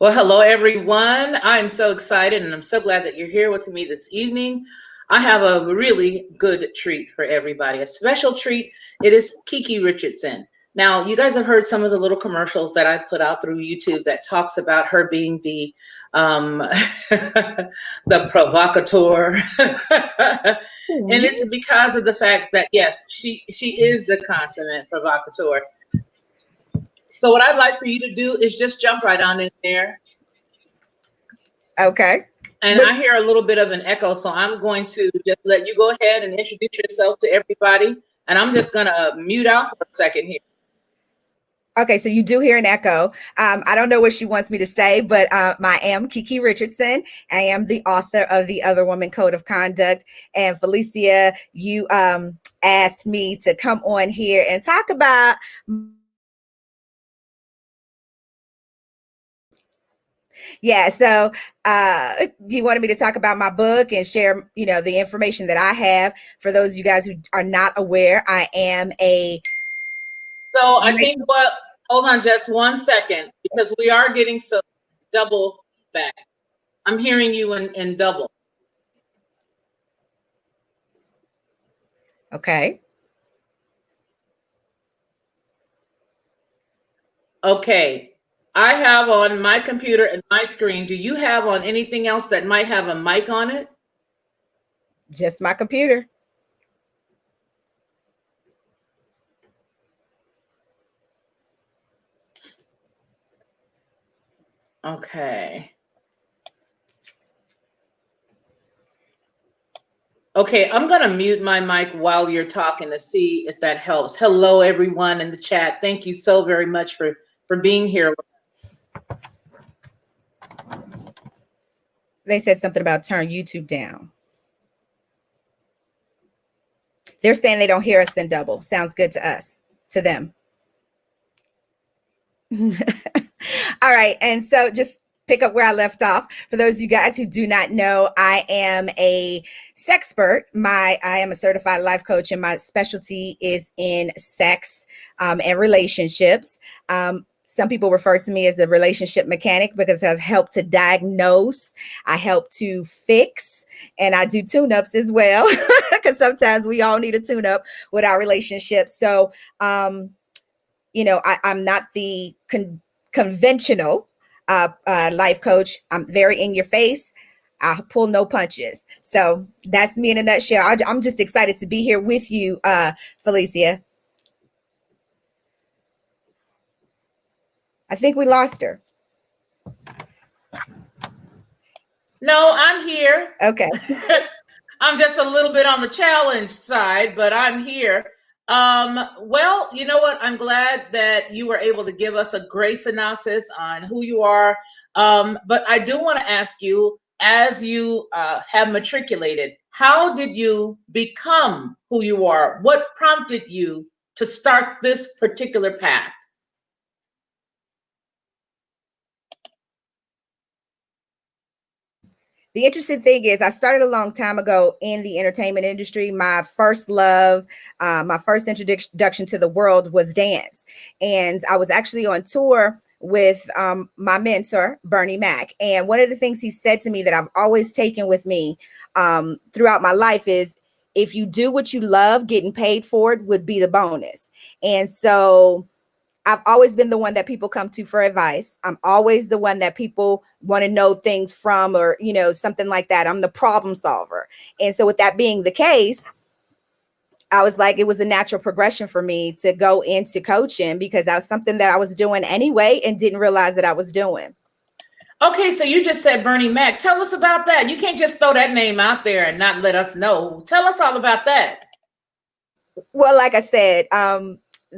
Well, hello, everyone. I'm so excited and I'm so glad that you're here with me this evening. I have a really good treat for everybody, a special treat. It is Kiki Richardson. Now, you guys have heard some of the little commercials that I put out through YouTube that talks about her being the the provocateur. And it's because of the fact that yes, she is the consummate provocateur. So what I'd like for you to do is just jump right on in there. Okay. And I hear a little bit of an echo, so I'm going to just let you go ahead and introduce yourself to everybody. And I'm just going to mute out for a second here. Okay, so you do hear an echo. I don't know what she wants me to say, but I am Kiki Richardson. I am the author of The Other Woman Code of Conduct. And Felicia, you asked me to come on here and talk about so you wanted me to talk about my book and share, the information that I have. For those of you guys who are not aware, I am a... So I think hold on just one second, because we are getting some double back. I'm hearing you in double. Okay. Okay. I have on my computer and my screen. Do you have on anything else that might have a mic on it? Just my computer. Okay. Okay, I'm going to mute my mic while you're talking to see if that helps. Hello, everyone in the chat. Thank you so very much for being here. They said something about turn YouTube down. They're saying they don't hear us in double. Sounds good to us, to them. All right. And so just pick up where I left off. For those of you guys who do not know, I am a sexpert. I am a certified life coach, and my specialty is in sex and relationships. Some people refer to me as the relationship mechanic because it has helped to diagnose. I help to fix, and I do tune-ups as well, because sometimes we all need a tune-up with our relationships. So, I'm not the conventional life coach. I'm very in your face. I pull no punches. So that's me in a nutshell. I'm just excited to be here with you, Felicia. I think we lost her. No, I'm here. Okay. I'm just a little bit on the challenge side, but I'm here. Well, you know what? I'm glad that you were able to give us a great synopsis on who you are. But I do want to ask you, as you have matriculated, how did you become who you are? What prompted you to start this particular path? The interesting thing is I started a long time ago in the entertainment industry. My first love, my first introduction to the world was dance. And I was actually on tour with my mentor, Bernie Mac. And one of the things he said to me that I've always taken with me throughout my life is, if you do what you love, getting paid for it would be the bonus. And so I've always been the one that people come to for advice. I'm always the one that people want to know things from, or, something like that. I'm the problem solver. And so with that being the case, I was like, it was a natural progression for me to go into coaching, because that was something that I was doing anyway and didn't realize that I was doing. Okay, so you just said Bernie Mac. Tell us about that. You can't just throw that name out there and not let us know. Tell us all about that. Well, like I said,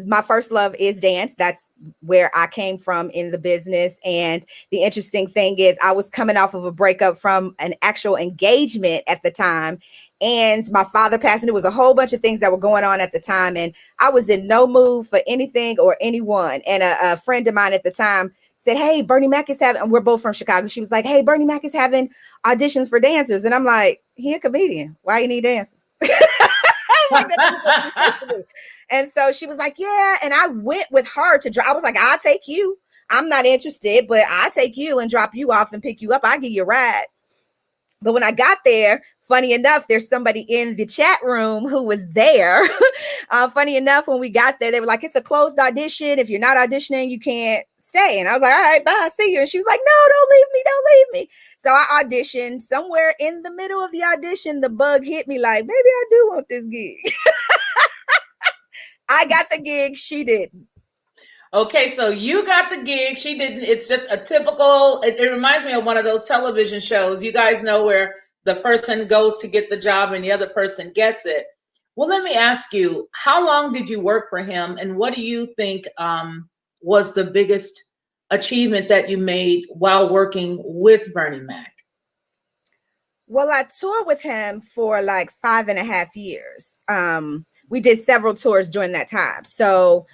my first love is dance. That's where I came from in the business. And the interesting thing is, I was coming off of a breakup from an actual engagement at the time. And my father passed, and it was a whole bunch of things that were going on at the time. And I was in no mood for anything or anyone. And a friend of mine at the time said, "Hey, Bernie Mac is having," and we're both from Chicago. She was like, "Hey, Bernie Mac is having auditions for dancers." And I'm like, "He a comedian. Why you need dancers?" And so she was like, "Yeah." And I went with her to drive. I was like, "I'll take you. I'm not interested, but I'll take you and drop you off and pick you up. I'll give you a ride. But when I got there, funny enough, there's somebody in the chat room who was there. Funny enough, when we got there, they were like, it's a closed audition. If you're not auditioning, you can't stay. And I was like, all right, bye, I'll see you. And she was like, no, don't leave me, don't leave me. So I auditioned. Somewhere in the middle of the audition, the bug hit me like, maybe I do want this gig. I got the gig, she didn't. Okay, so you got the gig, she didn't. It's just a typical, it reminds me of one of those television shows. You guys know where the person goes to get the job and the other person gets it. Well, let me ask you, how long did you work for him? And what do you think was the biggest achievement that you made while working with Bernie Mac? Well, I toured with him for like 5.5 years. We did several tours during that time. So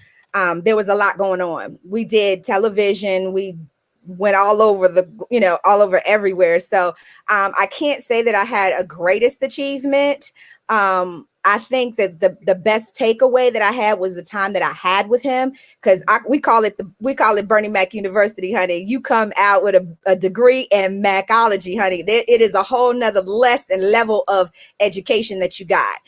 there was a lot going on. We did television. We went all over all over everywhere. So I can't say that I had a greatest achievement. I think that the best takeaway that I had was the time that I had with him, because we call it Bernie Mac University, honey. You come out with a degree in Macology, honey. It is a whole nother lesson level of education that you got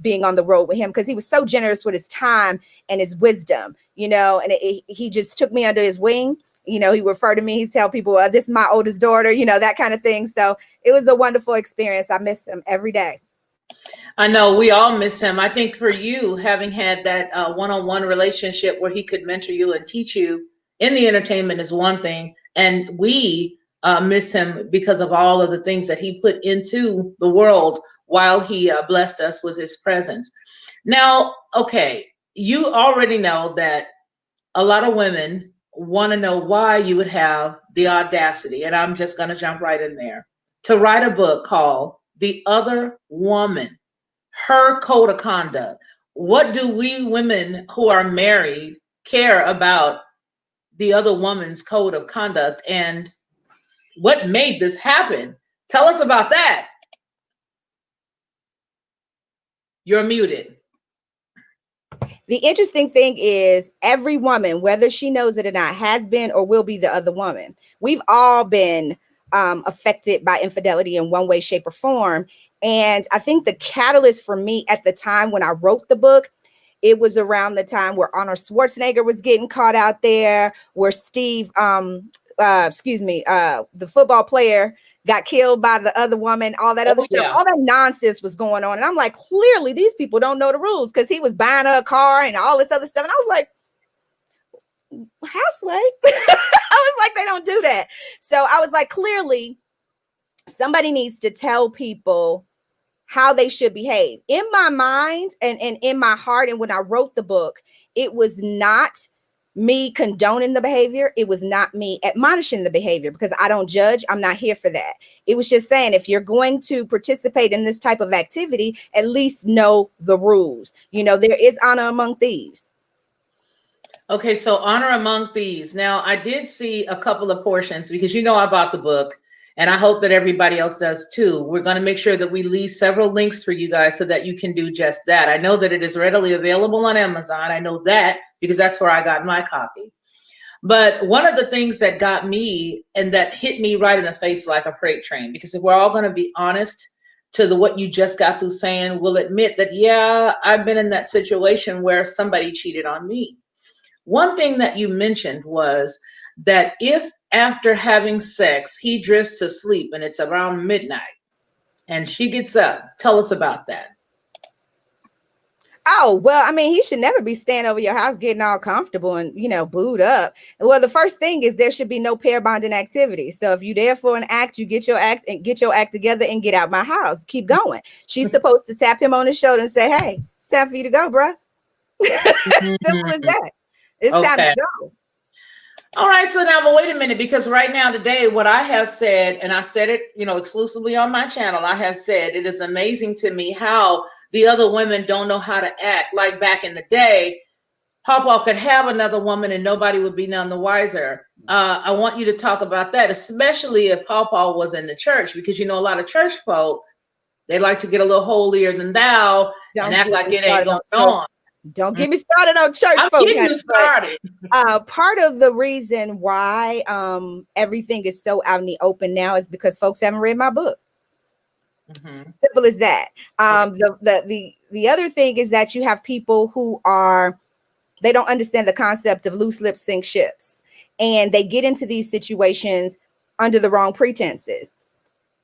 being on the road with him, because he was so generous with his time and his wisdom, and he just took me under his wing. He referred to me, he's tell people, this is my oldest daughter, that kind of thing. So it was a wonderful experience. I miss him every day. I know we all miss him. I think for you, having had that one-on-one relationship where he could mentor you and teach you in the entertainment is one thing. And we miss him because of all of the things that he put into the world while he blessed us with his presence. Now, okay, you already know that a lot of women want to know why you would have the audacity, and I'm just going to jump right in there, to write a book called The Other Woman, Her Code of Conduct. What do we women who are married care about the other woman's code of conduct, and what made this happen? Tell us about that. You're muted. The interesting thing is every woman, whether she knows it or not, has been or will be the other woman. We've all been affected by infidelity in one way, shape, or form. And I think the catalyst for me at the time when I wrote the book, it was around the time where Arnold Schwarzenegger was getting caught out there, where Steve, the football player, got killed by the other woman, all that other stuff, all that nonsense was going on. And I'm like, clearly these people don't know the rules, because he was buying her a car and all this other stuff. And I was like, houseway. I was like, they don't do that. So I was like, clearly somebody needs to tell people how they should behave. In my mind and in my heart, and when I wrote the book, it was not me condoning the behavior. It was not me admonishing the behavior, because I don't judge. I'm not here for that. It was just saying, if you're going to participate in this type of activity, at least know the rules. There is honor among thieves. Okay, so honor among thieves. Now, I did see a couple of portions, because I bought the book, and I hope that everybody else does too. We're going to make sure that we leave several links for you guys so that you can do just that. I know that it is readily available on Amazon. I know that because that's where I got my copy. But one of the things that got me and that hit me right in the face like a freight train, because if we're all going to be honest to what you just got through saying, we'll admit that, yeah, I've been in that situation where somebody cheated on me. One thing that you mentioned was that if after having sex, he drifts to sleep and it's around midnight and she gets up, tell us about that. Oh, well, I mean, he should never be staying over your house getting all comfortable and, booed up. Well, the first thing is there should be no pair bonding activity. So if you're there for an act, you get your act together and get out my house. Keep going. She's supposed to tap him on the shoulder and say, hey, it's time for you to go, bro. Simple as that. It's time to go. All right. So now, but wait a minute, because right now today, what I have said, and I said it, exclusively on my channel, I have said it is amazing to me how the other women don't know how to act. Like back in the day, Pawpaw could have another woman and nobody would be none the wiser. I want you to talk about that, especially if Pawpaw was in the church, because a lot of church folk, they like to get a little holier than thou and act like it ain't going on. Don't get me started on church I'm folk. getting you started. Part of the reason why everything is so out in the open now is because folks haven't read my book. Simple as that. The other thing is that you have people who they don't understand the concept of loose lips sink ships, and they get into these situations under the wrong pretenses.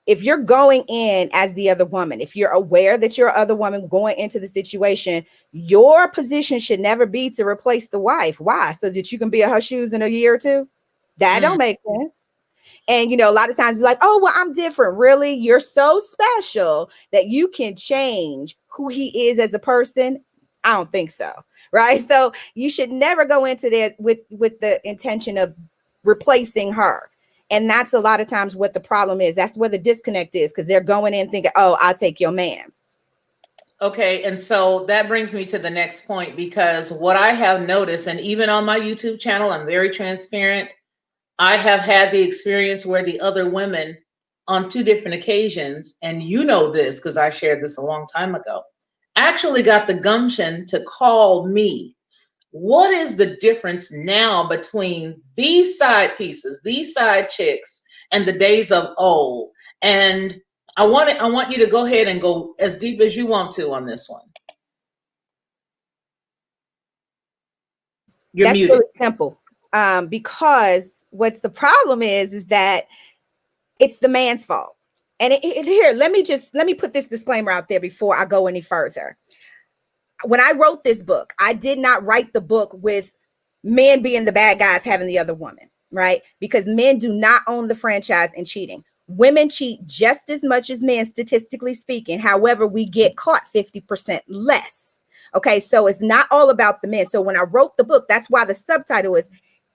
If you're going in as the other woman, if you're aware that you're other woman going into the situation, your position should never be to replace the wife. Why? So that you can be in her shoes in a year or two? That don't make sense. And, a lot of times be like, oh, well, I'm different. Really? You're so special that you can change who he is as a person? I don't think so. Right. So you should never go into that with the intention of replacing her. And that's a lot of times what the problem is. That's where the disconnect is, because they're going in thinking, oh, I'll take your man. Okay. And so that brings me to the next point, because what I have noticed, and even on my YouTube channel, I'm very transparent. I have had the experience where the other women on 2 different occasions, and you know this because I shared this a long time ago, actually got the gumption to call me. What is the difference now between these side pieces, these side chicks, and the days of old? And I want you to go ahead and go as deep as you want to on this one. You're That's muted. really simple. Because what's the problem is that it's the man's fault. And here, let me put this disclaimer out there before I go any further. When I wrote this book, I did not write the book with men being the bad guys having the other woman, right? Because men do not own the franchise in cheating. Women cheat just as much as men, statistically speaking. However, we get caught 50% less. Okay, so it's not all about the men. So when I wrote the book, that's why the subtitle is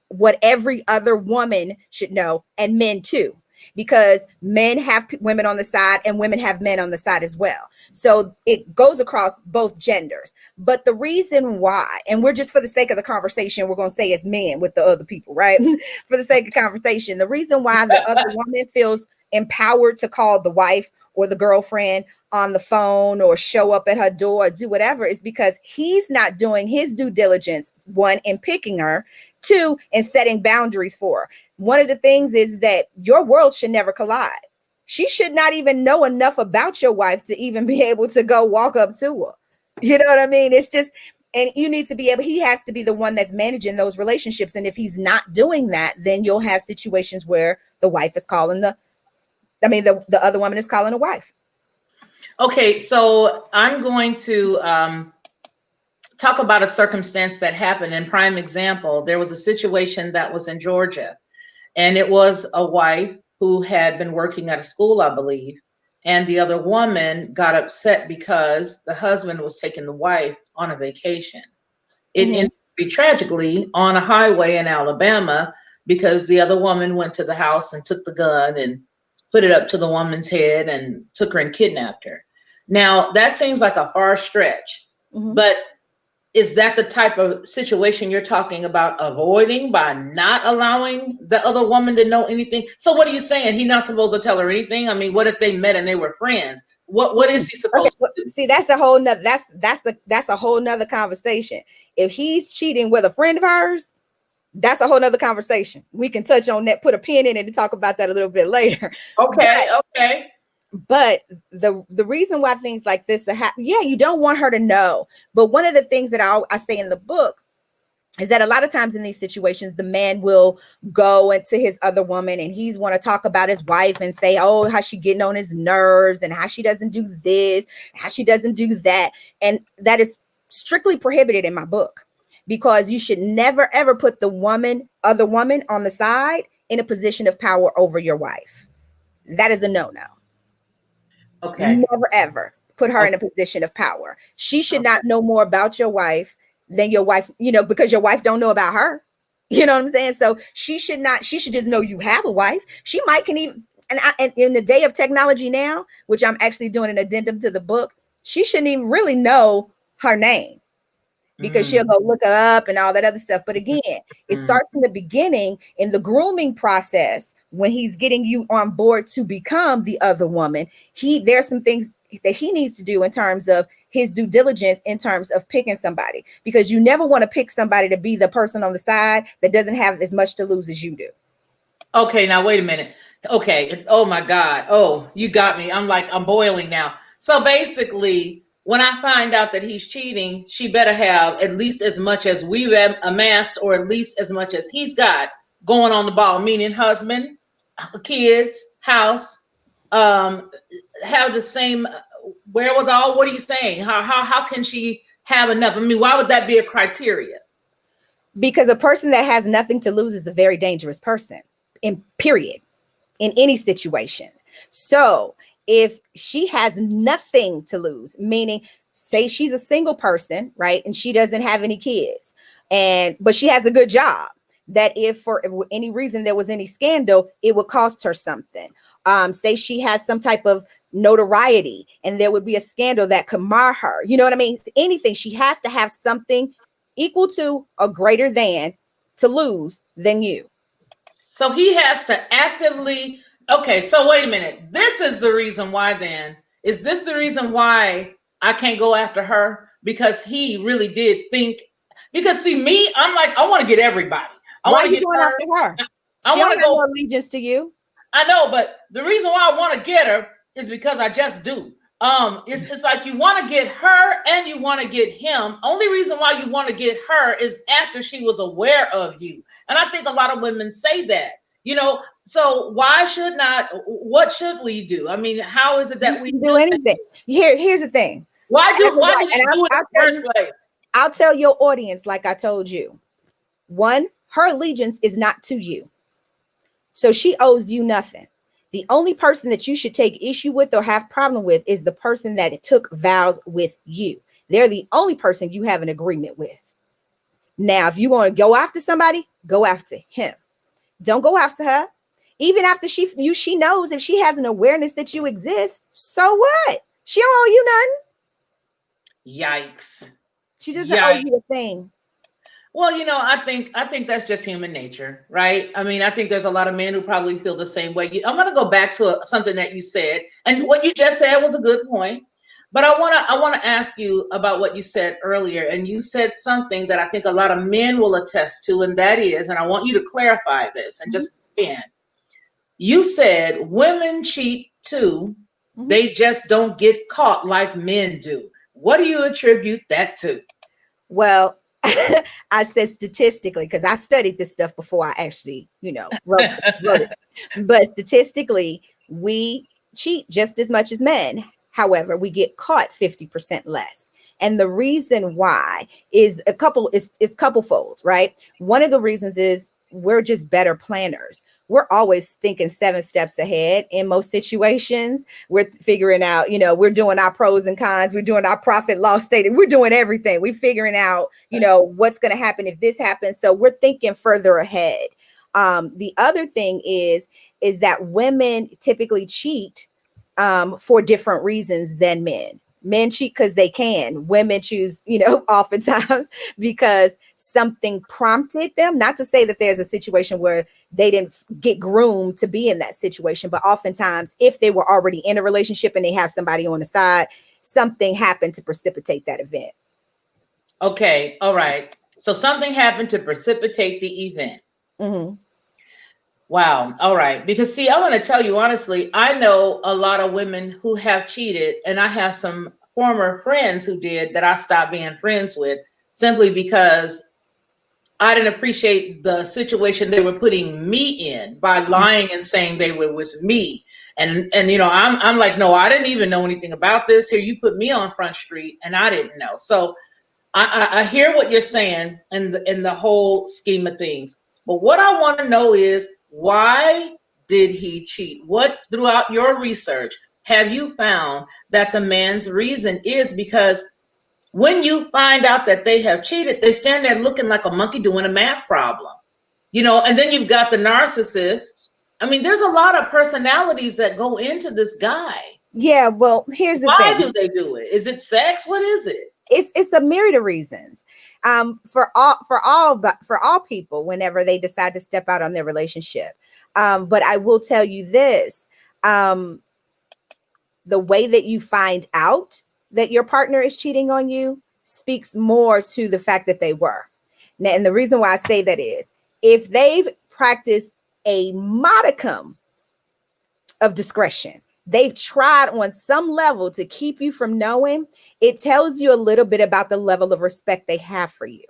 What Every Other Woman Should Know, and Men Too, because men have women on the side and women have men on the side as well. So it goes across both genders. But the reason why, and we're just for the sake of the conversation, we're going to say as men with the other people, right? For the sake of conversation, the reason why the other woman feels empowered to call the wife or the girlfriend on the phone or show up at her door or do whatever is because he's not doing his due diligence, 1, in picking her, 2, in setting boundaries for her. One of the things is that your worlds should never collide. She should not even know enough about your wife to even be able to go walk up to her. You know what I mean? It's just, and you need to be able, he has to be the one that's managing those relationships. And if he's not doing that, then you'll have situations where the wife is calling the other woman is calling a wife. Okay, so I'm going to talk about a circumstance that happened. In prime example, there was a situation that was in Georgia, and it was a wife who had been working at a school, I believe, and the other woman got upset because the husband was taking the wife on a vacation. It ended tragically on a highway in Alabama because the other woman went to the house and took the gun and put it up to the woman's head and took her and kidnapped her. Now, that seems like a far stretch, but is that the type of situation you're talking about avoiding by not allowing the other woman to know anything? So what are you saying? He's not supposed to tell her anything? I mean, what if they met and they were friends? What is he supposed to do? See, that's a whole nother, that's a whole nother conversation. If he's cheating with a friend of hers, that's a whole nother conversation. We can touch on that, put a pin in it and talk about that a little bit later. Okay. But the reason why things like this are happening, you don't want her to know. But one of the things that I say in the book is that a lot of times in these situations, the man will go into his other woman and he's want to talk about his wife and say, oh, how she getting on his nerves and how she doesn't do this, how she doesn't do that. And that is strictly prohibited in my book, because you should never, ever put the other woman on the side in a position of power over your wife. That is a no-no. Okay. Never, ever put her in a position of power. She should not know more about your wife than your wife, because your wife don't know about her. You know what I'm saying? So she should just know you have a wife. She might can even, and in the day of technology now, which I'm actually doing an addendum to the book, she shouldn't even really know her name, because she'll go look her up and all that other stuff. But again, it starts in the beginning, in the grooming process, when he's getting you on board to become the other woman. There's some things that he needs to do in terms of his due diligence in terms of picking somebody, because you never want to pick somebody to be the person on the side that doesn't have as much to lose as you do. Okay, now wait a minute. Okay, oh my God. Oh, you got me. I'm boiling now. So basically, when I find out that he's cheating, she better have at least as much as we've amassed, or at least as much as he's got going on the ball, meaning husband, kids, house, um, have the same wherewithal. What are you saying? How can she have enough? I mean, why would that be a criteria? Because a person that has nothing to lose is a very dangerous person, in period, in any situation. So if she has nothing to lose, meaning say she's a single person, right, and she doesn't have any kids, but she has a good job, that if for any reason there was any scandal, it would cost her something. Say she has some type of notoriety and there would be a scandal that could mar her. You know what I mean? Anything. She has to have something equal to or greater than to lose than you. So he has to actively. Okay, so wait a minute. This is the reason why then. Is this the reason why I can't go after her? Because he really did think. Because see me, I'm like, I want to get everybody. I Why are want to you get going her. after her? I She want don't to have go. no allegiance to you. I know, but the reason why I want to get her is because I just do. It's like you want to get her and you want to get him. Only reason why you want to get her is after she was aware of you. And I think a lot of women say that, so why should not, what should we do? I mean, how is it You that we can do should? anything. Here's the thing. Why do we And do it in the first place? I'll tell your audience, like I told you. One, her allegiance is not to you. So she owes you nothing. The only person that you should take issue with or have problem with is the person that took vows with you. They're the only person you have an agreement with. Now, if you want to go after somebody, go after him. Don't go after her. Even after she knows, if she has an awareness that you exist, so what? She don't owe you nothing. Yikes. She doesn't owe you a thing. Well, I think that's just human nature, right? I mean, I think there's a lot of men who probably feel the same way. I'm going to go back to something that you said, and what you just said was a good point. But I want to ask you about what you said earlier, and you said something that I think a lot of men will attest to, and that is, and I want you to clarify this, and just again, you said women cheat too. They just don't get caught like men do. What do you attribute that to? Well, I said statistically, because I studied this stuff before I actually, wrote it. But statistically, we cheat just as much as men. However, we get caught 50% less. And the reason why is it's couple-fold, right? One of the reasons is we're just better planners. We're always thinking 7 steps ahead in most situations. We're figuring out, we're doing our pros and cons. We're doing our profit loss statement. We're doing everything. We're figuring out, what's going to happen if this happens. So we're thinking further ahead. The other thing is that women typically cheat for different reasons than men. Men cheat because they can. Women choose, oftentimes because something prompted them. Not to say that there's a situation where they didn't get groomed to be in that situation, but oftentimes if they were already in a relationship and they have somebody on the side, something happened to precipitate that event. Okay. All right. So something happened to precipitate the event. Mm-hmm. Wow. All right. Because see, I want to tell you honestly, I know a lot of women who have cheated, and I have some former friends who did that I stopped being friends with simply because I didn't appreciate the situation they were putting me in by lying and saying they were with me. And I'm like, no, I didn't even know anything about this. Here, you put me on Front Street and I didn't know. So I hear what you're saying in the whole scheme of things. But what I want to know is, why did he cheat? What, throughout your research, have you found that the man's reason is? Because when you find out that they have cheated, they stand there looking like a monkey doing a math problem, and then you've got the narcissists. I mean, there's a lot of personalities that go into this guy. Yeah, well, here's the thing. Why do they do it? Is it sex? What is it? It's a myriad of reasons. For all people, whenever they decide to step out on their relationship. But I will tell you this. the way that you find out that your partner is cheating on you speaks more to the fact that they were. Now, and the reason why I say that is if they've practiced a modicum of discretion, they've tried on some level to keep you from knowing, it tells you a little bit about the level of respect they have for you,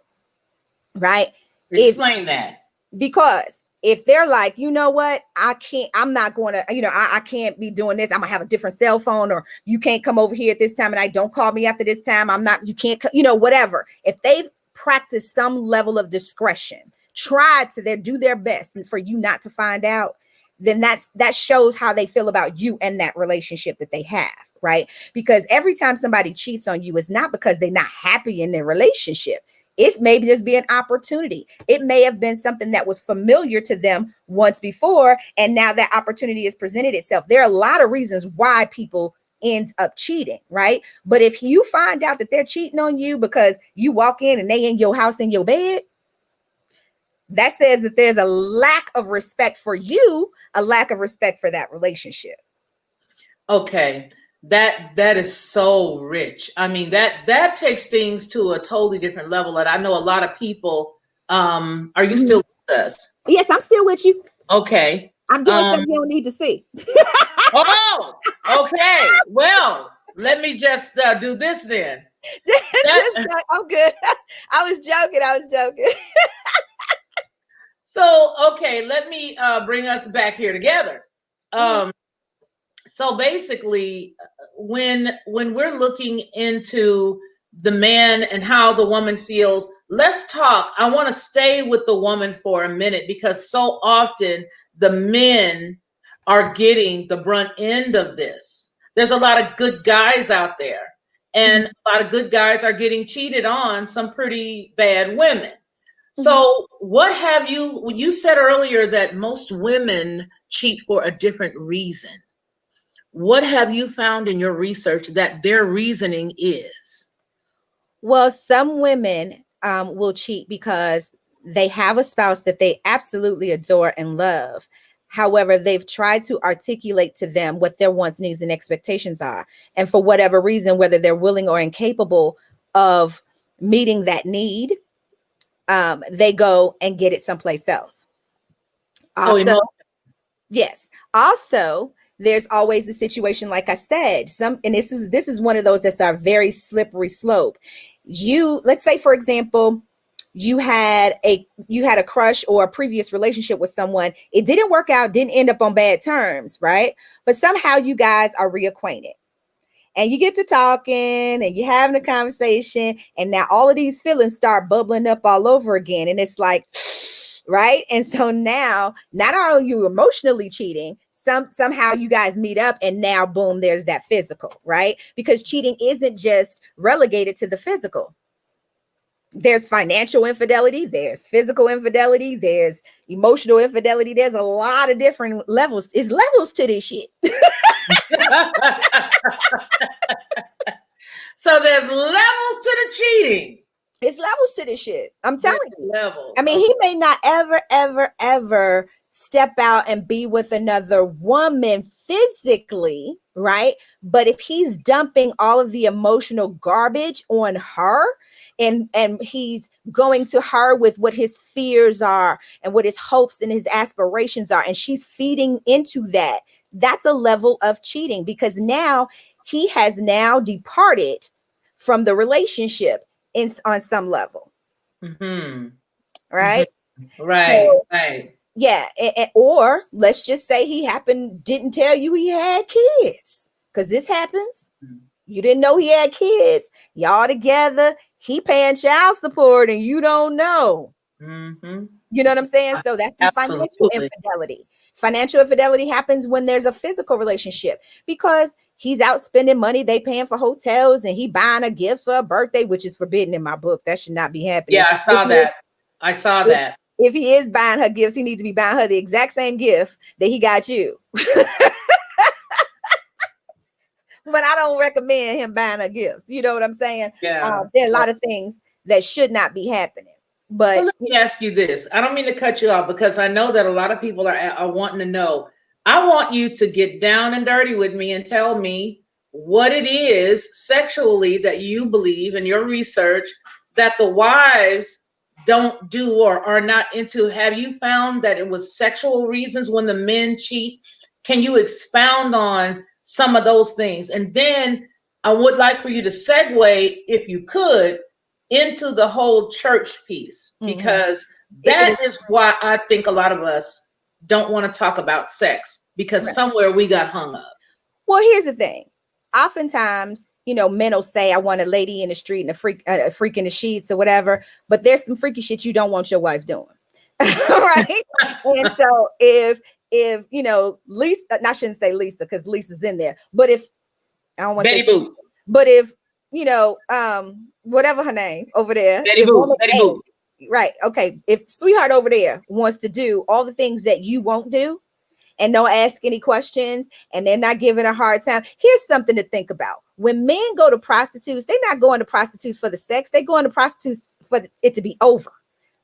right? Explain that. Because if they're like, you know what, I'm not going to, I can't be doing this. I'm gonna have a different cell phone, or you can't come over here at this time, and I don't call me after this time. You can't, whatever. If they've practiced some level of discretion, tried to do their best and for you not to find out, then that shows how they feel about you and that relationship that they have, right? Because every time somebody cheats on you, it's not because they're not happy in their relationship. It may just be an opportunity. It may have been something that was familiar to them once before, and now that opportunity has presented itself. There are a lot of reasons why people end up cheating, right? But if you find out that they're cheating on you because you walk in and they in your house in your bed, that says that there's a lack of respect for you, a lack of respect for that relationship. Okay. That is so rich. I mean, that takes things to a totally different level. And I know a lot of people, are you still with us? Yes, I'm still with you. Okay. I'm doing something you don't need to see. Oh, okay. Well, let me just do this then. I'm good. I was joking. So, okay, let me bring us back here together. So basically, when we're looking into the man and how the woman feels, let's talk. I want to stay with the woman for a minute, because so often the men are getting the brunt end of this. There's a lot of good guys out there, and a lot of good guys are getting cheated on some pretty bad women. So what have you said earlier that most women cheat for a different reason. What have you found in your research that their reasoning is? Well, some women will cheat because they have a spouse that they absolutely adore and love. However, they've tried to articulate to them what their wants, needs, and expectations are. And for whatever reason, whether they're willing or incapable of meeting that need, they go and get it someplace else. Also, yes. Also, there's always the situation, like I said, and this is one of those that's a very slippery slope. Let's say, for example, you had a crush or a previous relationship with someone. It didn't work out, didn't end up on bad terms, right? But somehow you guys are reacquainted. And you get to talking and you're having a conversation, and now all of these feelings start bubbling up all over again. And it's like, right? And so now, not only are you emotionally cheating, somehow you guys meet up, and now boom, there's that physical, right? Because cheating isn't just relegated to the physical. There's financial infidelity, there's physical infidelity, there's emotional infidelity. There's a lot of different levels. It's levels to this shit. So there's levels to the cheating. It's levels to this shit. I'm telling you. Levels. I mean, he may not ever step out and be with another woman physically, right? But if he's dumping all of the emotional garbage on her, and he's going to her with what his fears are and what his hopes and his aspirations are, and she's feeding into that, that's a level of cheating, because now he has now departed from the relationship on some level. Right? Right. So, right. Yeah. Or let's just say he didn't tell you he had kids, because this happens. You didn't know he had kids. Y'all together. He paying child support and you don't know. You know what I'm saying? So that's the financial infidelity. Financial infidelity happens when there's a physical relationship, because he's out spending money. They paying for hotels and he buying a gift for a birthday, which is forbidden in my book. That should not be happening. Yeah, I saw that. If he is buying her gifts, he needs to be buying her the exact same gift that he got you. But I don't recommend him buying her gifts. You know what I'm saying? Yeah. There are a lot of things that should not be happening. But so let me ask you this. I don't mean to cut you off, because I know that a lot of people are wanting to know. I want you to get down and dirty with me and tell me what it is sexually that you believe in your research that the wives don't do or are not into. Have you found that it was sexual reasons when the men cheat? Can you expound on some of those things? And then I would like for you to segue, if you could, into the whole church piece, because that is why I think a lot of us don't want to talk about sex, because somewhere we got hung up. Well, here's the thing. Oftentimes, men will say, I want a lady in the street and a freak in the sheets or whatever, but there's some freaky shit you don't want your wife doing. Right. And so if Lisa, I shouldn't say Lisa because Lisa's in there, but if I don't want to say Boo. But if whatever her name over there, Betty Boo. Right. Okay. If sweetheart over there wants to do all the things that you won't do and don't ask any questions and they're not giving a hard time, here's something to think about. When men go to prostitutes, they're not going to prostitutes for the sex. They're going to prostitutes for it to be over.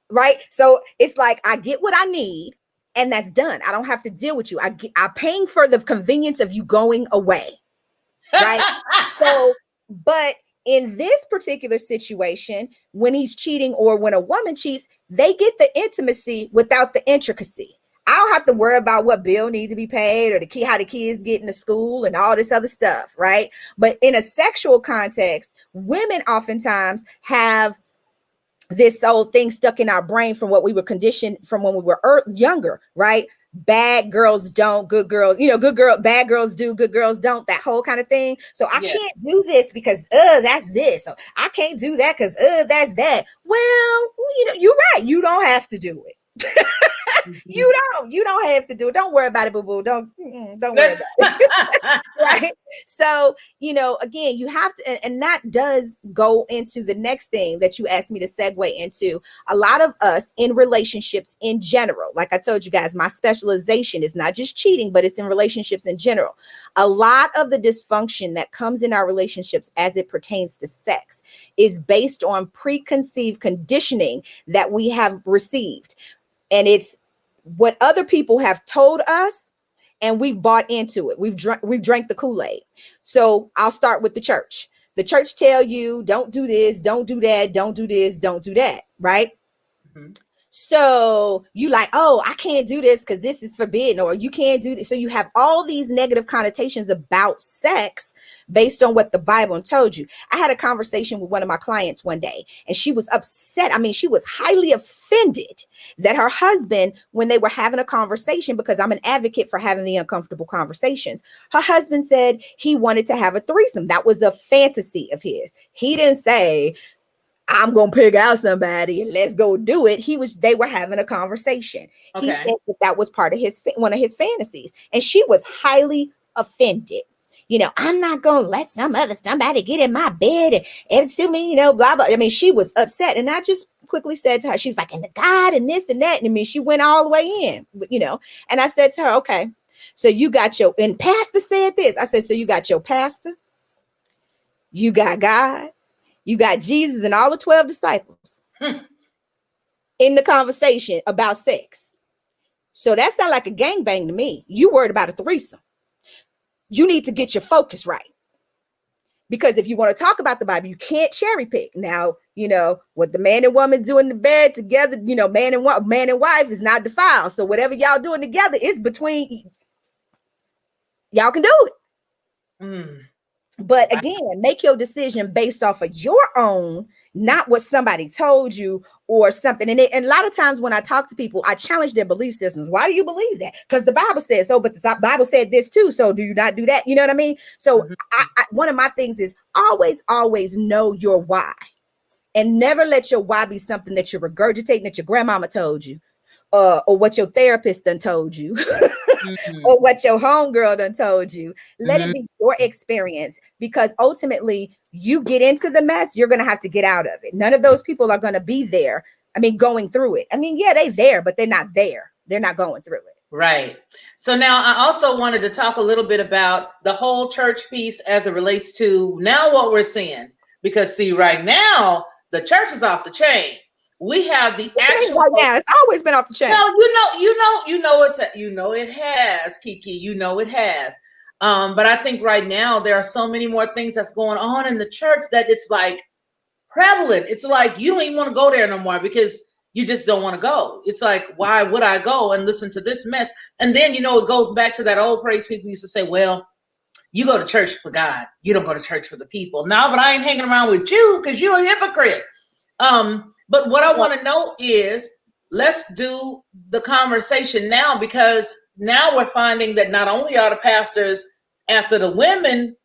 Right. So it's like, I get what I need and that's done. I don't have to deal with you. I'm paying for the convenience of you going away. Right. So, but in this particular situation, when he's cheating or when a woman cheats, they get the intimacy without the intricacy. I don't have to worry about what bill needs to be paid or how the kids get into school and all this other stuff. Right. But in a sexual context, women oftentimes have this old thing stuck in our brain from what we were conditioned from when we were younger. Right. Bad girls don't, good girls, bad girls do, good girls don't, that whole kind of thing. So I can't do this because that's this. So I can't do that because that's that. Well, you're right. You don't have to do it. You don't have to do it. Don't worry about it, boo-boo. Don't worry about it. Right. So, again, you have to, and that does go into the next thing that you asked me to segue into. A lot of us in relationships in general, like I told you guys, my specialization is not just cheating, but it's in relationships in general. A lot of the dysfunction that comes in our relationships as it pertains to sex is based on preconceived conditioning that we have received. And it's what other people have told us, and we've bought into it. We've drank the Kool-Aid. So I'll start with the church. The church tell you, don't do this, don't do that, don't do this, don't do that, right? Mm-hmm. So you like, oh, I can't do this because this is forbidden, or you can't do this. So you have all these negative connotations about sex based on what the Bible told you. I had a conversation with one of my clients one day, and she was upset. I mean, she was highly offended that her husband, when they were having a conversation, because I'm an advocate for having the uncomfortable conversations, her husband said he wanted to have a threesome. That was a fantasy of his. He didn't say, I'm going to pick out somebody and let's go do it. They were having a conversation. Okay. He said that was part of one of his fantasies. And she was highly offended. I'm not going to let somebody get in my bed and sue me, blah, blah. I mean, she was upset. And I just quickly said to her, she was like, and the God and this and that. And I mean, she went all the way in, and I said to her, okay, so you got and pastor said this. I said, so you got your pastor, you got God, you got Jesus and all the 12 disciples in the conversation about sex. So that sounds like a gangbang to me. You worried about a threesome. You need to get your focus right. Because if you want to talk about the Bible, you can't cherry pick. Now, what the man and woman do in the bed together, man and wife is not defiled. So whatever y'all doing together is between, y'all can do it. Mm. But again, make your decision based off of your own, not what somebody told you or something. And a lot of times when I talk to people, I challenge their belief systems. Why do you believe that? Because the Bible says so, but the Bible said this too. So do you not do that? You know what I mean? So one of my things is always know your why, and never let your why be something that you're regurgitating that your grandmama told you, or what your therapist done told you. Or what your homegirl done told you. Let it be your experience, because ultimately you get into the mess, you're going to have to get out of it. None of those people are going to be there. I mean, going through it. I mean, yeah, they there, but they're not there. They're not going through it. Right. So now I also wanted to talk a little bit about the whole church piece as it relates to now what we're seeing, because see, right now the church is off the chain. We have the actual. Yeah, it's always been off the chain. No, it has, Kiki. It has. But I think right now there are so many more things that's going on in the church that it's like prevalent. It's like you don't even want to go there no more because you just don't want to go. It's like, why would I go and listen to this mess? And then, you know, it goes back to that old phrase people used to say, well, you go to church for God. You don't go to church for the people. No, but I ain't hanging around with you because you're a hypocrite. But what I want to know is, let's do the conversation now, because now we're finding that not only are the pastors after the women,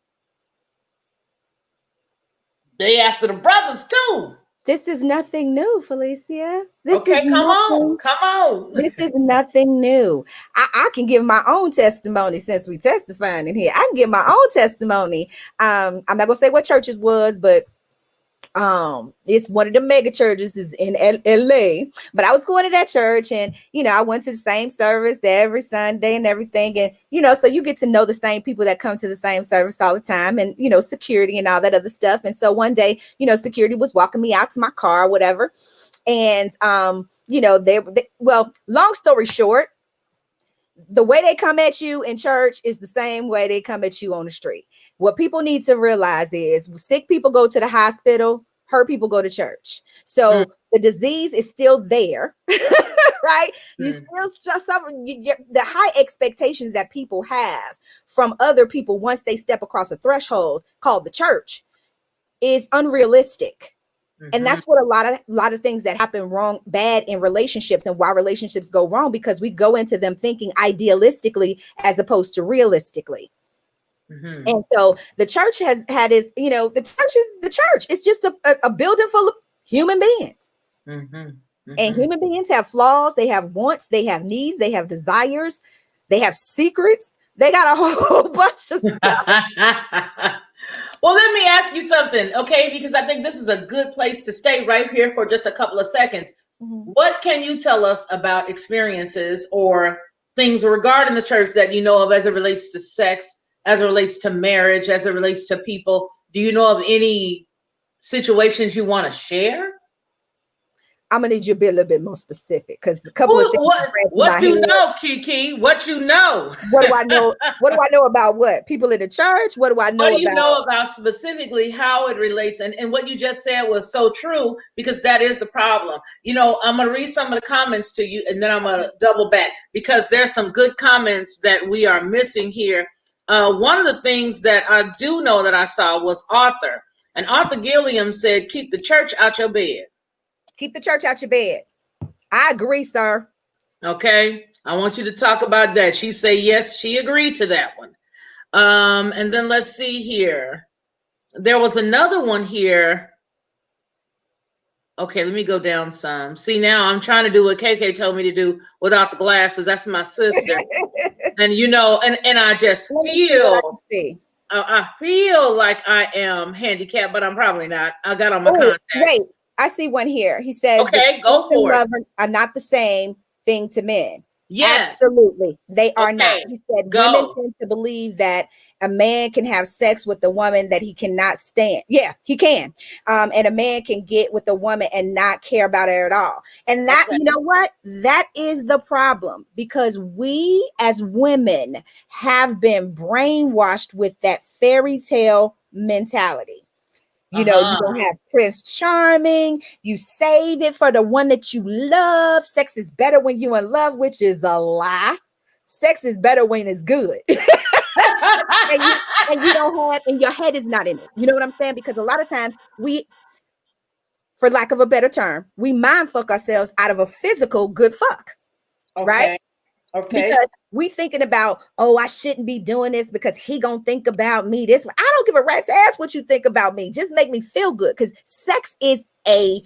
they after the brothers too. This is nothing new, Felicia. This Okay, is come nothing. on, come on. This is nothing new. I can give my own testimony since we testifying in here. I can give my own testimony. I'm not gonna say what church it was, but it's one of the mega churches is in LA. But I was going to that church, and I went to the same service every Sunday and everything, and so you get to know the same people that come to the same service all the time, and security and all that other stuff. And so one day, security was walking me out to my car or whatever, and well, long story short, the way they come at you in church is the same way they come at you on the street. What people need to realize is sick people go to the hospital, hurt people go to church. So the disease is still there, right? You still suffer. The high expectations that people have from other people once they step across a threshold called the church is unrealistic. And that's what a lot of things that happen wrong, bad in relationships, and why relationships go wrong, because we go into them thinking idealistically as opposed to realistically. And so the church has had its, the church is the church. It's just a building full of human beings. And human beings have flaws. They have wants. They have needs. They have desires. They have secrets. They got a whole bunch of stuff. Well, let me ask you something, okay? Because I think this is a good place to stay right here for just a couple of seconds. What can you tell us about experiences or things regarding the church that you know of as it relates to sex, as it relates to marriage, as it relates to people? Do you know of any situations you want to share? I'm gonna need you to be a little bit more specific, because a couple of things. What you know, Kiki? What you know? What do I know? What do I know about what? People in the church? What do I know about? What do you know about specifically how it relates? And what you just said was so true, because that is the problem. I'm gonna read some of the comments to you, and then I'm gonna double back, because there's some good comments that we are missing here. One of the things that I do know that I saw was Arthur. And Arthur Gilliam said, keep the church out your bed. Keep the church out your bed. I agree, sir. Okay. I want you to talk about that. She say yes, she agreed to that one. And then let's see here. There was another one here. Okay, let me go down some. See, now I'm trying to do what KK told me to do without the glasses. That's my sister. And and I just feel I feel like I am handicapped, but I'm probably not. I got on my contacts. Wait, I see one here. He says, okay, go for it. Are not the same thing to men. Yes. Absolutely. They are not. He said women tend to believe that a man can have sex with a woman that he cannot stand. Yeah, he can. And a man can get with a woman and not care about her at all. And that, you know what? That is the problem, because we as women have been brainwashed with that fairy tale mentality. You don't have Prince Charming. You save it for the one that you love. Sex is better when you're in love, which is a lie. Sex is better when it's good. and you don't have, and your head is not in it. You know what I'm saying? Because a lot of times we, for lack of a better term, we mind fuck ourselves out of a physical good fuck. Right? Okay. Because we thinking about, I shouldn't be doing this because he gonna think about me this way. I don't give a rat's ass what you think about me. Just make me feel good, because sex is a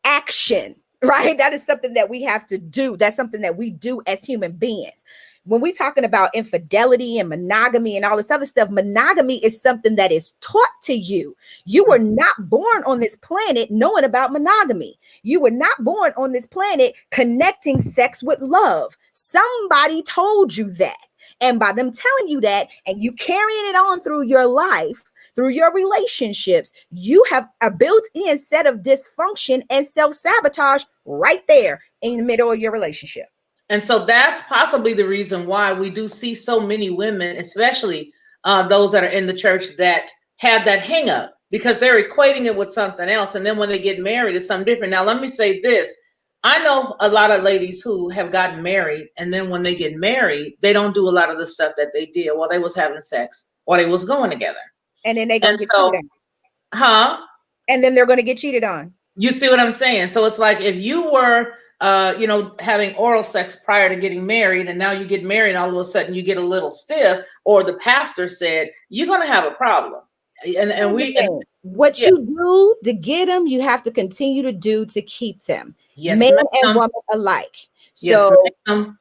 action, right? That is something that we have to do. That's something that we do as human beings. When we're talking about infidelity and monogamy and all this other stuff, monogamy is something that is taught to you. You were not born on this planet knowing about monogamy. You were not born on this planet connecting sex with love. Somebody told you that. And by them telling you that, and you carrying it on through your life, through your relationships, you have a built-in set of dysfunction and self-sabotage right there in the middle of your relationship. And so that's possibly the reason why we do see so many women, especially those that are in the church, that have that hang up because they're equating it with something else. And then when they get married, it's something different. Now, let me say this. I know a lot of ladies who have gotten married, and then when they get married, they don't do a lot of the stuff that they did while they was having sex or they was going together. And then they're And going to get so, cheated on. huh? And then they're going to get cheated on. You see what I'm saying? So it's like if you were, having oral sex prior to getting married, and now you get married, all of a sudden you get a little stiff, or the pastor said you're going to have a problem. What you do to get them, you have to continue to do to keep them. Yes, men ma'am. and women alike. Yes, So ma'am.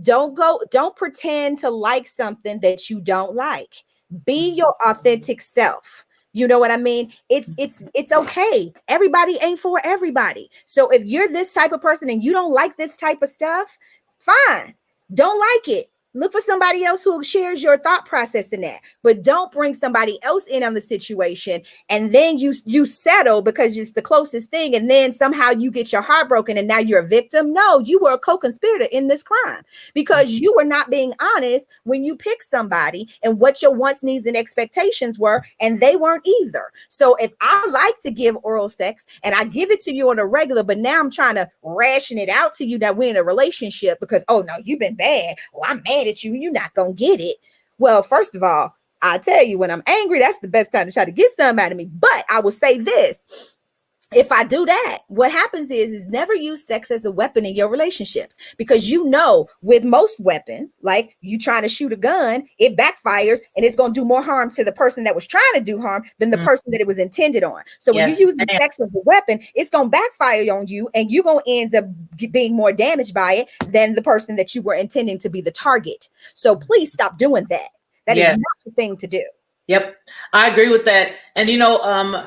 don't pretend to like something that you don't like. Be your authentic self. You know what I mean? It's okay. Everybody ain't for everybody. So if you're this type of person and you don't like this type of stuff, fine. Don't like it. Look for somebody else who shares your thought process in that. But don't bring somebody else in on the situation and then you settle because it's the closest thing, and then somehow you get your heart broken and now you're a victim. No, you were a co-conspirator in this crime because you were not being honest when you picked somebody and what your wants, needs, and expectations were, and they weren't either. So if I like to give oral sex and I give it to you on a regular, but now I'm trying to ration it out to you that we're in a relationship because, oh no, you've been bad. Oh, I'm mad at you. You're not going to get it. Well, first of all, I tell you, when I'm angry, that's the best time to try to get something out of me. But I will say this. If I do that, what happens is never use sex as a weapon in your relationships, because with most weapons, like you trying to shoot a gun, it backfires and it's going to do more harm to the person that was trying to do harm than the person that it was intended on. So when you use the sex as a weapon, it's going to backfire on you and you're going to end up being more damaged by it than the person that you were intending to be the target. So please stop doing that. That is not the thing to do. Yep, I agree with that. And,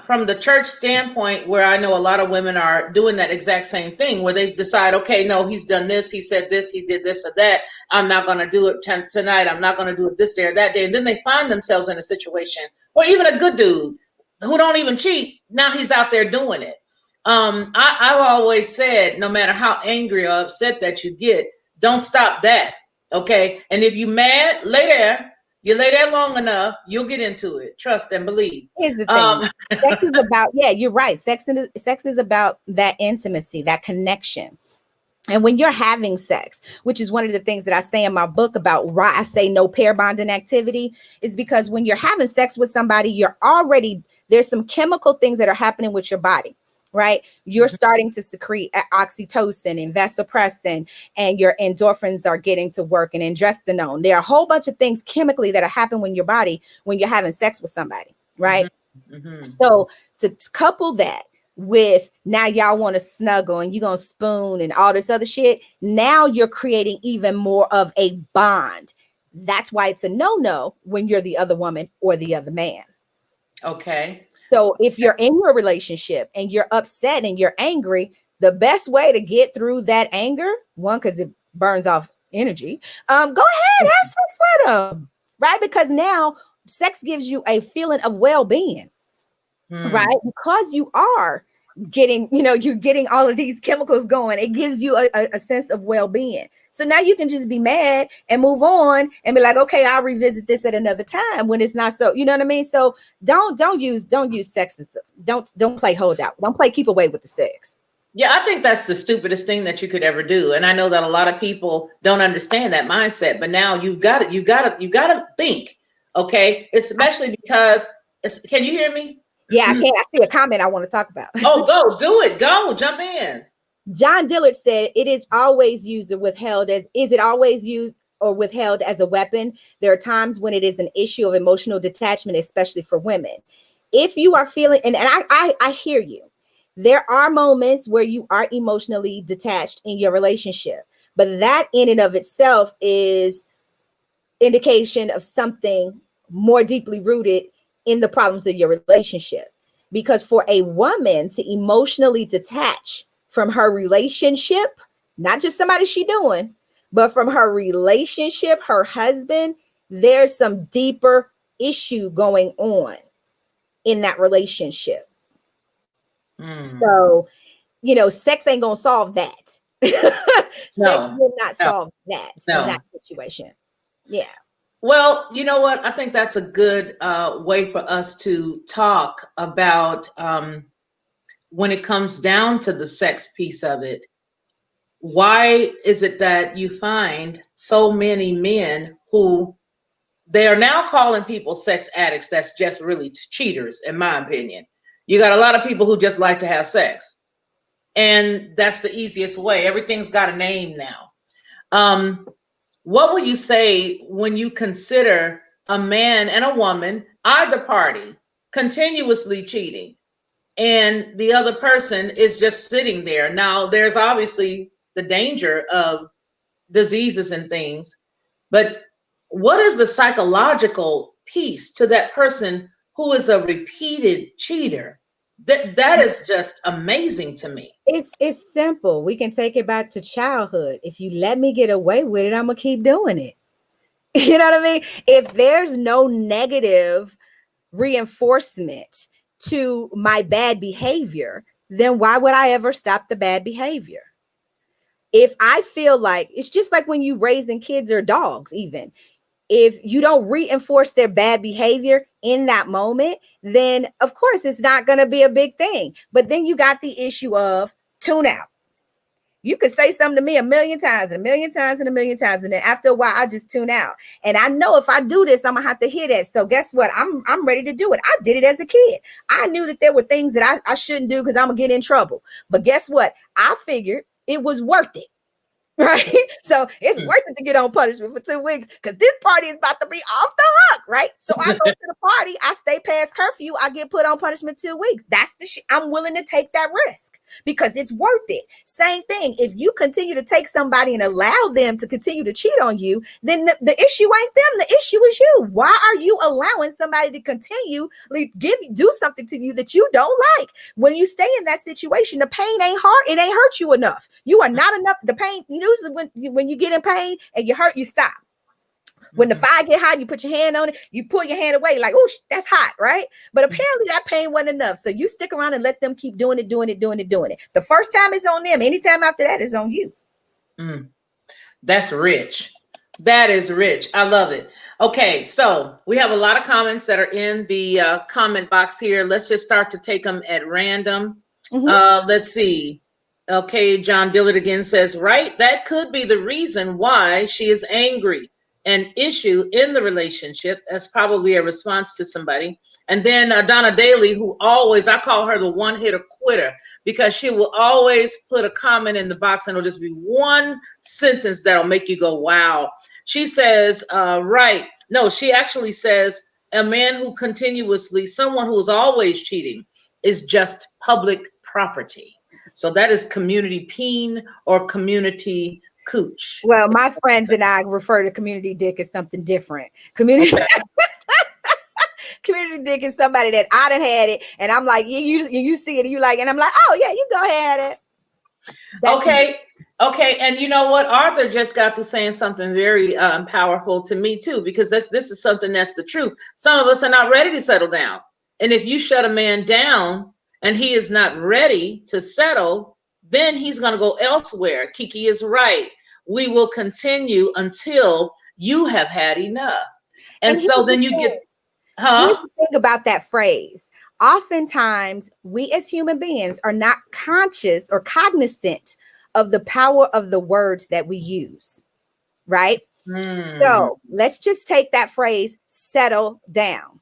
from the church standpoint, where I know a lot of women are doing that exact same thing, where they decide, okay, no, he's done this, he said this, he did this or that. I'm not going to do it tonight. I'm not going to do it this day or that day. And then they find themselves in a situation, or even a good dude who don't even cheat. Now he's out there doing it. I've always said, no matter how angry or upset that you get, don't stop that. Okay. And if you mad, lay there. You lay there long enough, you'll get into it. Trust and believe. Here's the thing. Sex is about, you're right. Sex is about that intimacy, that connection. And when you're having sex, which is one of the things that I say in my book about why I say no pair bonding activity, is because when you're having sex with somebody, there's some chemical things that are happening with your body. Right? You're starting to secrete oxytocin and vasopressin, and your endorphins are getting to work, and androstenone. There are a whole bunch of things chemically that are happening in your body when you're having sex with somebody, right? Mm-hmm. So to couple that with now y'all want to snuggle and you're going to spoon and all this other shit, now you're creating even more of a bond. That's why it's a no-no when you're the other woman or the other man. Okay. So if you're in your relationship and you're upset and you're angry, the best way to get through that anger, one, because it burns off energy, go ahead, have sex with them, right? Because now sex gives you a feeling of well-being, right? Because you are getting, you're getting all of these chemicals going. It gives you a sense of well-being. So now you can just be mad and move on and be like, okay, I'll revisit this at another time when it's not so, you know what I mean? So don't use sex. Don't play holdout. Don't play keep away with the sex. Yeah, I think that's the stupidest thing that you could ever do. And I know that a lot of people don't understand that mindset, but now you've got to think, okay? Especially because can you hear me? Yeah, I can. I see a comment I want to talk about. Oh, go do it. Go jump in. John Dillard said it is always used or withheld as, is it always used or withheld as a weapon? There are times when it is an issue of emotional detachment, especially for women. If you are feeling, and I hear you, there are moments where you are emotionally detached in your relationship, but that in and of itself is indication of something more deeply rooted in the problems of your relationship. Because for a woman to emotionally detach from her relationship, not just somebody she doing, but from her relationship, her husband, there's some deeper issue going on in that relationship. So, sex ain't gonna solve that. Sex No, will not no, solve that in no. that situation. Yeah. Well, you know what? I think that's a good way for us to talk about when it comes down to the sex piece of it. Why is it that you find so many men who they are now calling people sex addicts? That's just really cheaters, in my opinion. You got a lot of people who just like to have sex, and that's the easiest way. Everything's got a name now. Um, what will you say when you consider a man and a woman, either party, continuously cheating, and the other person is just sitting there? Now, there's obviously the danger of diseases and things, but what is the psychological piece to that person who is a repeated cheater? That is just amazing to me. It's simple. We can take it back to childhood. If you let me get away with it, I'm gonna keep doing it. You know what I mean? If there's no negative reinforcement to my bad behavior, then why would I ever stop the bad behavior? If I feel like it's just like when you raising kids or dogs, even if you don't reinforce their bad behavior in that moment, then of course it's not going to be a big thing. But then you got the issue of tune out. You could say something to me a million times and a million times and a million times, and then after a while, I just tune out. And I know if I do this, I'm gonna have to hit it. So guess what? I'm ready to do it. I did it as a kid. I knew that there were things that I shouldn't do because I'm gonna get in trouble. But guess what? I figured it was worth it. Right. So it's worth it to get on punishment for 2 weeks because this party is about to be off the hook. Right. So I go to the party, I stay past curfew, I get put on punishment 2 weeks. That's the shit. I'm willing to take that risk because it's worth it. Same thing. If you continue to take somebody and allow them to continue to cheat on you, then the issue ain't them. The issue is you. Why are you allowing somebody to continually do something to you that you don't like? When you stay in that situation, the pain ain't hard. It ain't hurt you enough. You are not enough. The pain, usually when you get in pain and you hurt, you stop. When the fire get hot, you put your hand on it, you pull your hand away like, oh, that's hot, right? But apparently that pain wasn't enough. So you stick around and let them keep doing it. The first time it's on them. Anytime after that, it's on you. That's rich. That is rich. I love it. Okay, so we have a lot of comments that are in the comment box here. Let's just start to take them at random. Let's see. Okay, John Dillard again says, right, that could be the reason why she is angry. An issue in the relationship. That's probably a response to somebody. And then Donna Daly, who always, I call her the one-hitter quitter because she will always put a comment in the box and it'll just be one sentence that'll make you go, wow. She says, right. No, she actually says a man who continuously, someone who is always cheating is just public property. So that is community peen or community cooch. Well, my friends and I refer to community dick as something different. Community dick is somebody that I done had it, and I'm like, you see it, and you like, and I'm like, oh yeah, you go ahead. Okay, and you know what? Arthur just got to saying something very powerful to me too, because this is something that's the truth. Some of us are not ready to settle down, and if you shut a man down and he is not ready to settle, then he's going to go elsewhere. Kiki is right. We will continue until you have had enough. And so then you get, Here's the thing about that phrase. Oftentimes, we as human beings are not conscious or cognizant of the power of the words that we use, right? So let's just take that phrase, settle down.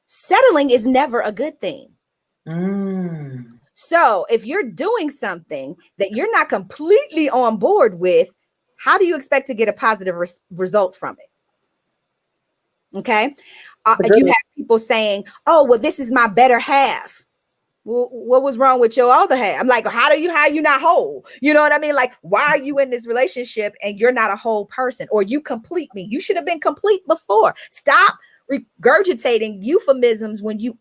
Settling is never a good thing. So if you're doing something that you're not completely on board with, how do you expect to get a positive result from it? Okay. You have people saying, oh, well, this is my better half. Well, what was wrong with your other half? I'm like, how you not whole? You know what I mean? Like, why are you in this relationship and you're not a whole person? Or you complete me. You should have been complete before. Stop regurgitating euphemisms when you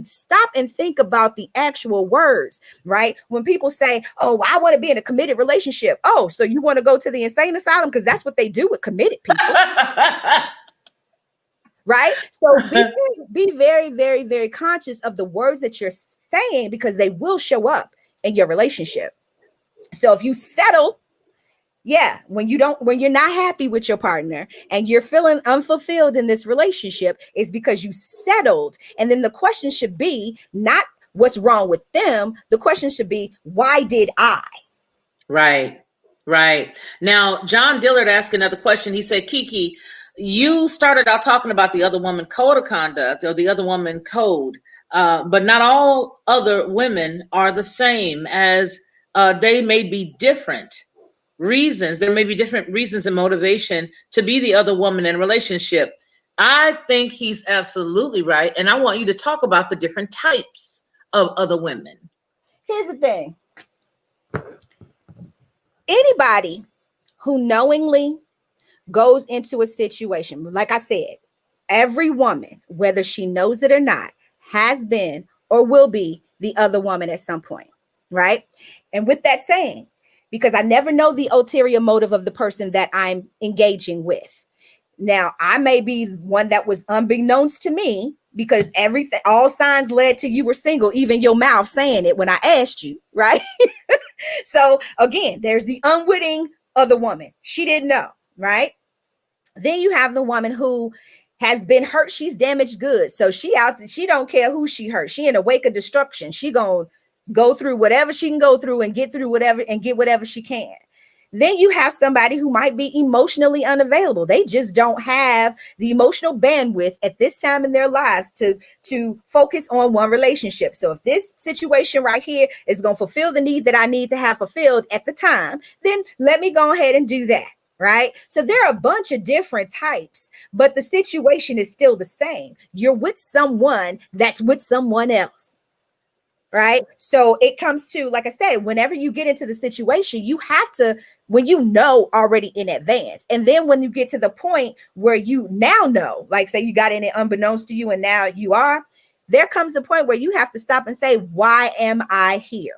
stop and think about the actual words, right? When people say, oh, I want to be in a committed relationship. Oh, so you want to go to the insane asylum? Because that's what they do with committed people. Right? So be very, very, very conscious of the words that you're saying because they will show up in your relationship. So if you settle, yeah, when you're not happy with your partner and you're feeling unfulfilled in this relationship, is because you settled. And then the question should be not what's wrong with them. The question should be, why did I? Right. Right. Now, John Dillard asked another question. He said, Kiki, you started out talking about the other woman code of conduct or the other woman code, but not all other women are the same, as they may be different reasons. There may be different reasons and motivation to be the other woman in a relationship. I think he's absolutely right. And I want you to talk about the different types of other women. Here's the thing. Anybody who knowingly goes into a situation, like I said, every woman, whether she knows it or not, has been or will be the other woman at some point, right? And with that saying, because I never know the ulterior motive of the person that I'm engaging with. Now, I may be one that was unbeknownst to me, because everything, all signs led to you were single, even your mouth saying it when I asked you, right? So again, there's the unwitting other woman. She didn't know, right? Then you have the woman who has been hurt. She's damaged goods. So she don't care who she hurt. She in a wake of destruction. She gonna go through whatever she can go through and get through whatever and get whatever she can. Then you have somebody who might be emotionally unavailable. They just don't have the emotional bandwidth at this time in their lives to focus on one relationship. So if this situation right here is going to fulfill the need that I need to have fulfilled at the time, then let me go ahead and do that. Right. So there are a bunch of different types, but the situation is still the same. You're with someone that's with someone else. Right. So it comes to, like I said, whenever you get into the situation, you have to, when you know already in advance. And then when you get to the point where you now know, like say you got in it unbeknownst to you and now you are, there comes the point where you have to stop and say, why am I here?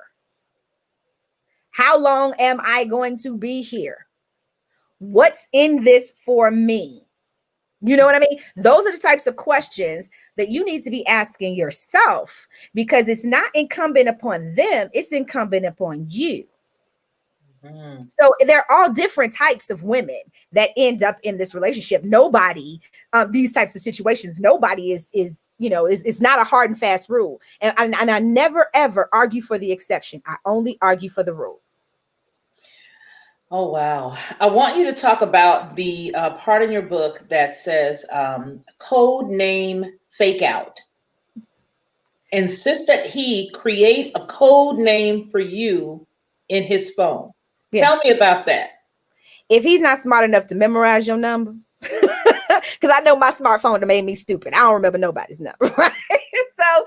How long am I going to be here? What's in this for me? You know what I mean? Those are the types of questions that you need to be asking yourself, because it's not incumbent upon them. It's incumbent upon you. Mm-hmm. So there are all different types of women that end up in this relationship. Nobody, these types of situations, nobody is it's not a hard and fast rule. And I never, ever argue for the exception. I only argue for the rule. Oh, wow. I want you to talk about the part in your book that says code name fake out. Insist that he create a code name for you in his phone. Yeah. Tell me about that. If he's not smart enough to memorize your number, because I know my smartphone made me stupid. I don't remember nobody's number, right? So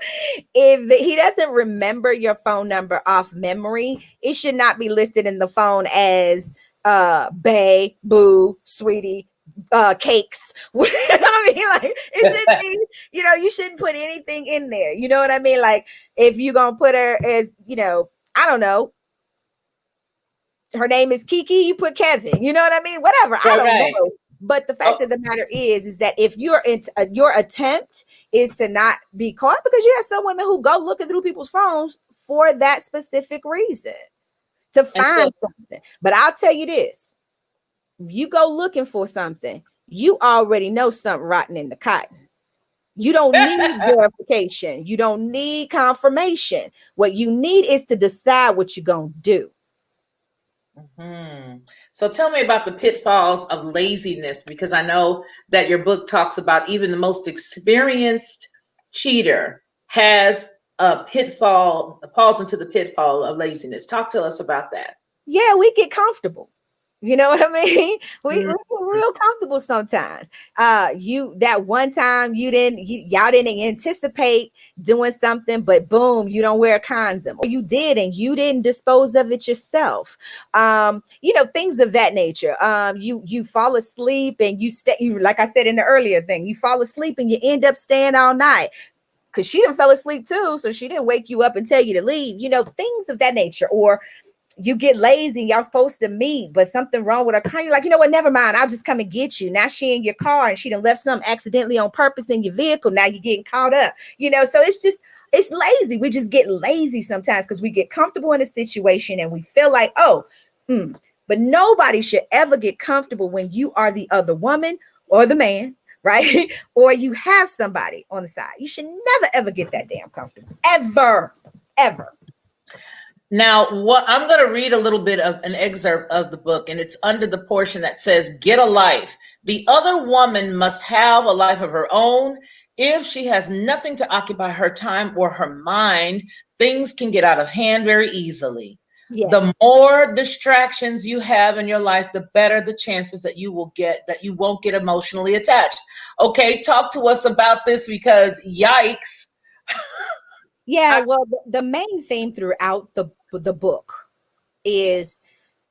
if he doesn't remember your phone number off memory, it should not be listed in the phone as bae, boo, sweetie, cakes. You know what I mean? Like it should be, you shouldn't put anything in there. You know what I mean? Like if you're gonna put her as, I don't know, her name is Kiki, you put Kevin. You know what I mean? Whatever. I don't know. But the fact of the matter is that if your attempt is to not be caught, because you have some women who go looking through people's phones for that specific reason, to find something. But I'll tell you this, if you go looking for something, you already know something rotten in the cotton. You don't need verification. You don't need confirmation. What you need is to decide what you're going to do. Mm-hmm. So tell me about the pitfalls of laziness, because I know that your book talks about even the most experienced cheater has a pitfall, falls into the pitfall of laziness. Talk to us about that. Yeah, we get comfortable. You know what I mean? We're real comfortable sometimes. That one time y'all didn't anticipate doing something, but boom, you don't wear a condom, or you did and you didn't dispose of it yourself. Things of that nature. You fall asleep and you like I said in the earlier thing, you fall asleep and you end up staying all night. Because she didn't fell asleep too, so she didn't wake you up and tell you to leave. Things of that nature. Or you get lazy, y'all supposed to meet, but something wrong with her car. You're like, you know what? Never mind. I'll just come and get you. Now she in your car and she done left something accidentally on purpose in your vehicle. Now you're getting caught up. So it's just It's lazy. We just get lazy sometimes because we get comfortable in a situation and we feel like, oh, but nobody should ever get comfortable when you are the other woman or the man, right? Or you have somebody on the side. You should never, ever get that damn comfortable. Ever, ever. Now, what I'm going to read a little bit of an excerpt of the book, and it's under the portion that says, "Get a life. The other woman must have a life of her own. If she has nothing to occupy her time or her mind, things can get out of hand very easily. Yes. The more distractions you have in your life, the better the chances that you won't get emotionally attached." Okay, talk to us about this, because yikes. Yeah, well, the main theme throughout the book is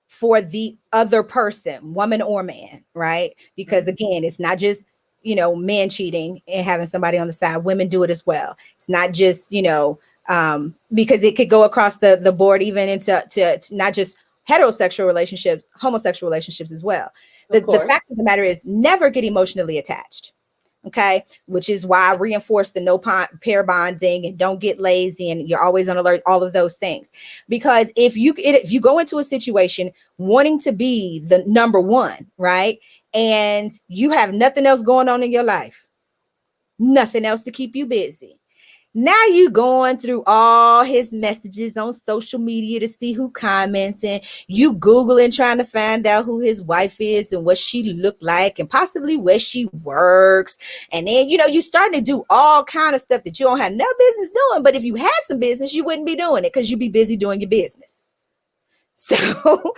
for the other person, woman or man, right? Because again, it's not just, men cheating and having somebody on the side. Women do it as well. It's not just, because it could go across the board, even into to not just heterosexual relationships, homosexual relationships as well. The fact of the matter is, never get emotionally attached. Okay, which is why I reinforce the no pair bonding and don't get lazy and you're always on alert, all of those things. Because if you go into a situation wanting to be the number one, right, and you have nothing else going on in your life, nothing else to keep you busy, now you going through all his messages on social media to see who comments, and you Googling trying to find out who his wife is and what she looked like and possibly where she works. And then, you starting to do all kind of stuff that you don't have no business doing. But if you had some business, you wouldn't be doing it because you'd be busy doing your business. So,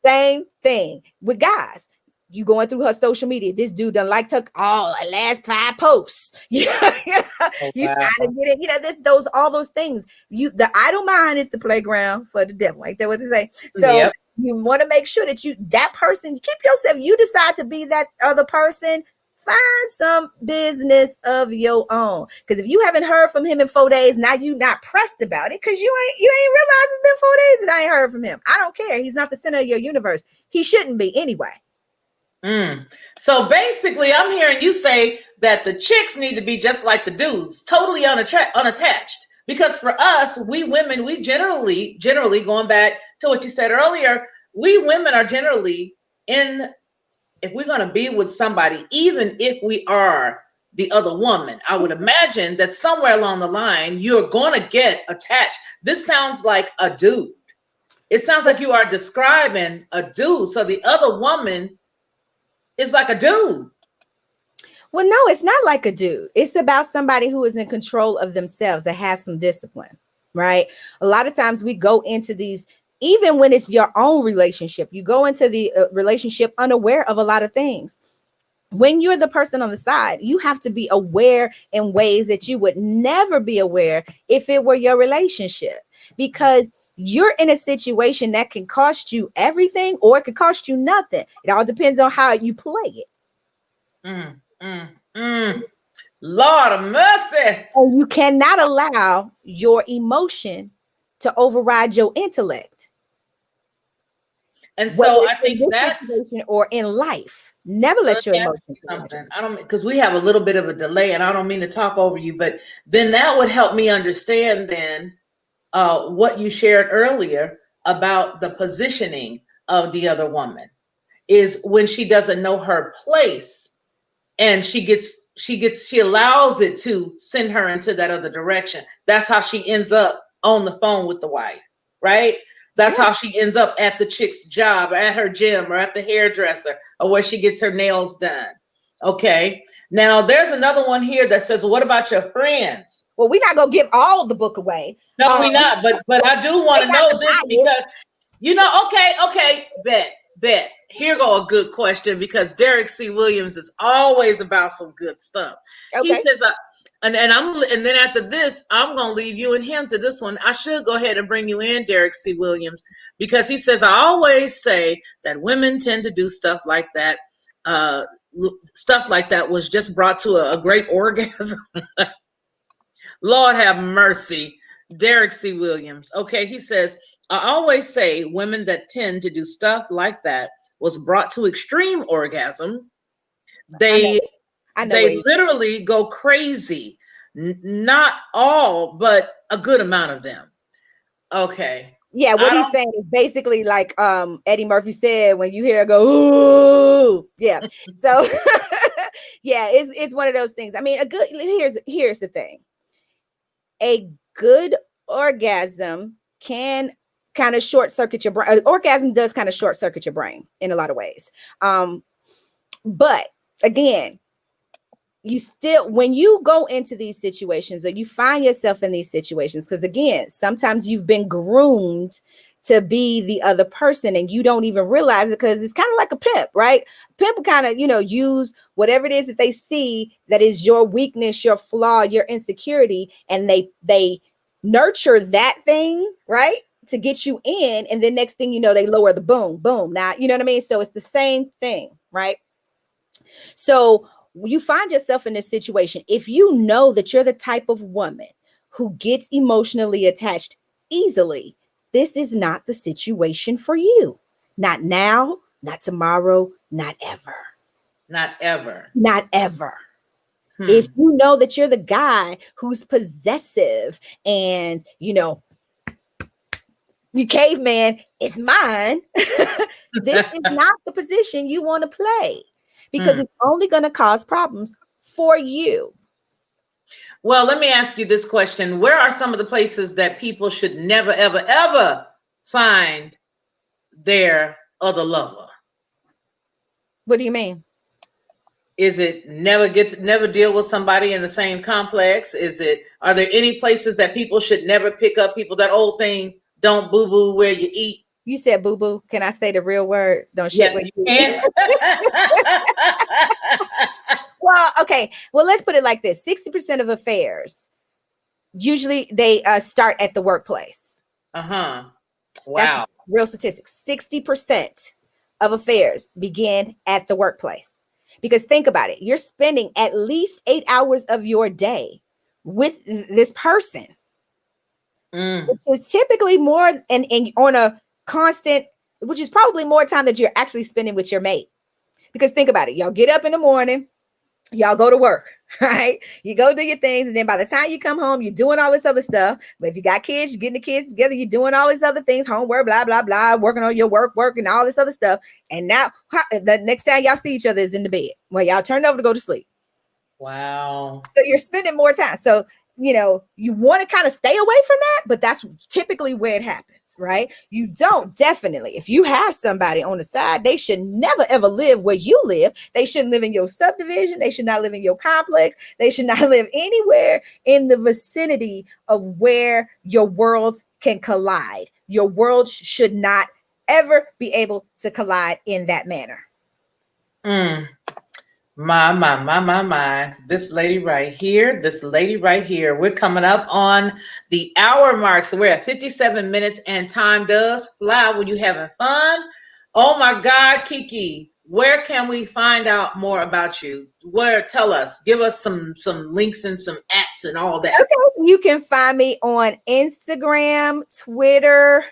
same thing with guys. You going through her social media. This dude done liked her last 5 posts. You trying to get it. All those things. The idle mind is the playground for the devil. Ain't that what they say? So you want to make sure that that person, keep yourself. You decide to be that other person. Find some business of your own. Because if you haven't heard from him in 4 days, now you not pressed about it because you ain't realized it's been 4 days and I ain't heard from him. I don't care. He's not the center of your universe. He shouldn't be anyway. So basically, I'm hearing you say that the chicks need to be just like the dudes, totally unattached. Because for us, we women, we generally going back to what you said earlier, we women are generally if we're going to be with somebody, even if we are the other woman, I would imagine that somewhere along the line, you're going to get attached. This sounds like a dude. It sounds like you are describing a dude. So the other woman is like a dude. Well, no, it's not like a dude. It's about somebody who is in control of themselves, that has some discipline, right? A lot of times we go into these, even when it's your own relationship, you go into the relationship unaware of a lot of things. When you're the person on the side, you have to be aware in ways that you would never be aware if it were your relationship, because you're in a situation that can cost you everything or it could cost you nothing. It all depends on how you play it. Lord of mercy. And you cannot allow your emotion to override your intellect. And so I think that's or in life, never let your emotions. I don't, because we have a little bit of a delay, and I don't mean to talk over you, but then that would help me understand then what you shared earlier about the positioning of the other woman is when she doesn't know her place and she allows it to send her into that other direction. That's how she ends up on the phone with the wife, right? That's how she ends up at the chick's job or at her gym or at the hairdresser or where she gets her nails done. Okay. Now there's another one here that says, what about your friends? Well, we're not going to give all the book away. No, we're not. But I do want to know this because, okay, bet. Here go a good question, because Derek C. Williams is always about some good stuff. Okay. He says, and then after this, I'm going to leave you and him to this one. I should go ahead and bring you in, Derek C. Williams, because he says, I always say that women tend to do stuff like that. Stuff like that was just brought to a great orgasm. Lord have mercy. Derek C. Williams. Okay, he says, I always say women that tend to do stuff like that was brought to extreme orgasm. They literally go crazy. Not all, but a good amount of them. Okay. Yeah, what I he's don't. saying is basically like Eddie Murphy said, when you hear it go, ooh, yeah. So yeah, it's one of those things. I mean, here's the thing. A good orgasm can kind of short circuit your brain. Orgasm does kind of short circuit your brain in a lot of ways. But again, you still, when you go into these situations or you find yourself in these situations, because again, sometimes you've been groomed to be the other person and you don't even realize it, because it's kind of like a pimp, right? Pimp kind of, use whatever it is that they see that is your weakness, your flaw, your insecurity, and they nurture that thing, right, to get you in. And then next thing you know, they lower the boom. Now, you know what I mean? So it's the same thing, right? So you find yourself in this situation, if you know that you're the type of woman who gets emotionally attached easily, this is not the situation for you. Not now, not tomorrow, not ever. Not ever. Not ever. If you know that you're the guy who's possessive and, you caveman, it's mine, this is not the position you want to play, because it's only going to cause problems for you. Well, let me ask you this question. Where are some of the places that people should never, ever, ever find their other lover? What do you mean? Is it never deal with somebody in the same complex? Are there any places that people should never pick up people? That old thing, don't boo-boo where you eat. You said boo-boo. Can I say the real word? Don't shit Yes, where you can. Well, okay. Well, let's put it like this. 60% of affairs, usually they start at the workplace. Wow. That's real statistics. 60% of affairs begin at the workplace. Because think about it. You're spending at least 8 hours of your day with this person, which is typically more and on a constant, which is probably more time that you're actually spending with your mate. Because think about it. Y'all get up in the morning, y'all go to work, right? You go do your things. And then by the time you come home, you're doing all this other stuff. But if you got kids, you're getting the kids together, you're doing all these other things, homework, blah, blah, blah, working on your work, and all this other stuff. And now the next time y'all see each other is in the bed. Well, y'all turn over to go to sleep. Wow. So you're spending more time. So, you want to kind of stay away from that, but that's typically where it happens, right? You don't, definitely. If you have somebody on the side, they should never, ever live where you live. They shouldn't live in your subdivision. They should not live in your complex. They should not live anywhere in the vicinity of where your worlds can collide. Your world should not ever be able to collide in that manner. My. This lady right here. We're coming up on the hour mark. So we're at 57 minutes and time does fly when you're having fun. Oh my God, Kiki, where can we find out more about you? Tell us, give us some links and some ats and all that. Okay. You can find me on Instagram, Twitter,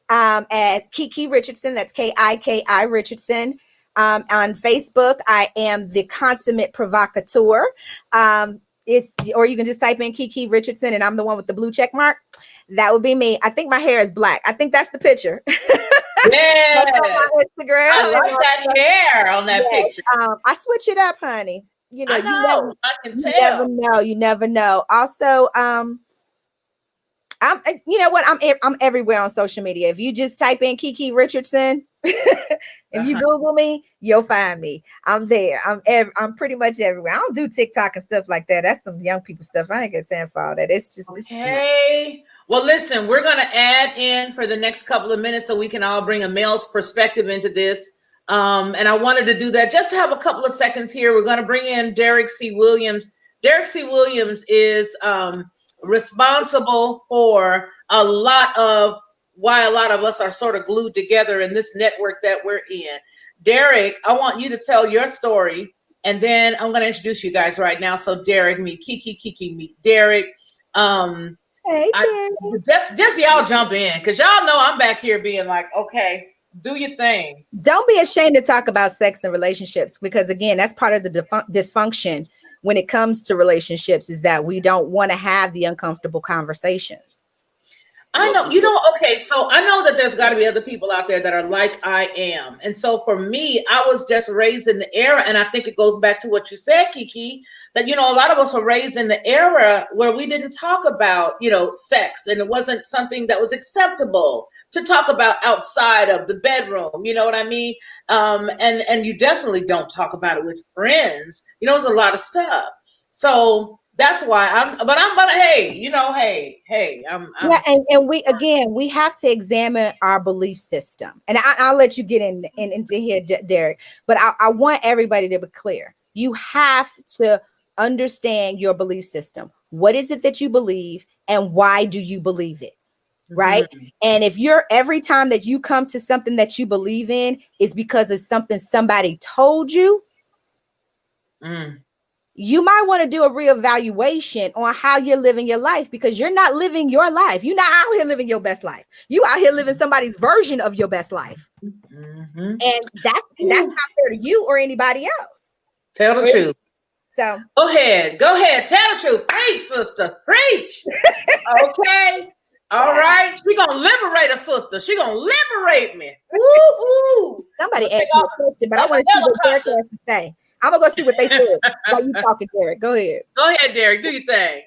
at Kiki Richardson. That's KIKI Richardson. On Facebook, I am the consummate provocateur. Or you can just type in Kiki Richardson, and I'm the one with the blue check mark. That would be me. I think my hair is black. I think that's the picture. Yeah. Instagram. I like that hair on that picture. I switch it up, honey. I can tell. You never know. Also, I'm everywhere on social media. If you just type in Kiki Richardson, if you Google me, you'll find me. I'm there. I'm pretty much everywhere. I don't do TikTok and stuff like that. That's some young people stuff. I ain't got time for all that. It's just it's too much. Well, listen, we're gonna add in for the next couple of minutes so we can all bring a male's perspective into this. And I wanted to do that just to have a couple of seconds here. We're gonna bring in Derek C. Williams. Derek C. Williams is responsible for why a lot of us are sort of glued together in this network that we're in. Derek, I want you to tell your story, and then I'm going to introduce you guys right now. So Derek, meet Kiki, Kiki, meet Derek. Hey, just y'all jump in, because y'all know I'm back here being like, okay, do your thing. Don't be ashamed to talk about sex and relationships, because again, that's part of the dysfunction when it comes to relationships is that we don't want to have the uncomfortable conversations. I know, okay, so I know that there's got to be other people out there that are like I am. And so for me, I was just raised in the era, and I think it goes back to what you said, Kiki, that, a lot of us were raised in the era where we didn't talk about, sex, and it wasn't something that was acceptable to talk about outside of the bedroom. You know what I mean? And you definitely don't talk about it with friends. It's a lot of stuff. So that's why yeah, and we have to examine our belief system, and I'll let you get into here, Derek, but I want everybody to be clear. You have to understand your belief system. What is it that you believe, and why do you believe it? Right. Mm-hmm. And if every time that you come to something that you believe in is because of something somebody told you, you might want to do a reevaluation on how you're living your life, because you're not living your life. You're not out here living your best life. You out here living somebody's version of your best life. Mm-hmm. And that's not fair to you or anybody else. Tell the truth. So go ahead. Tell the truth. Preach, sister. Preach. Okay. All right. She's going to liberate a sister. She's going to liberate me. Woo-hoo. Somebody asked me a question, but I want to see what Derek has to say. I'm going to go see what they said while you talking, Derek. Go ahead. Go ahead, Derek. Do your thing.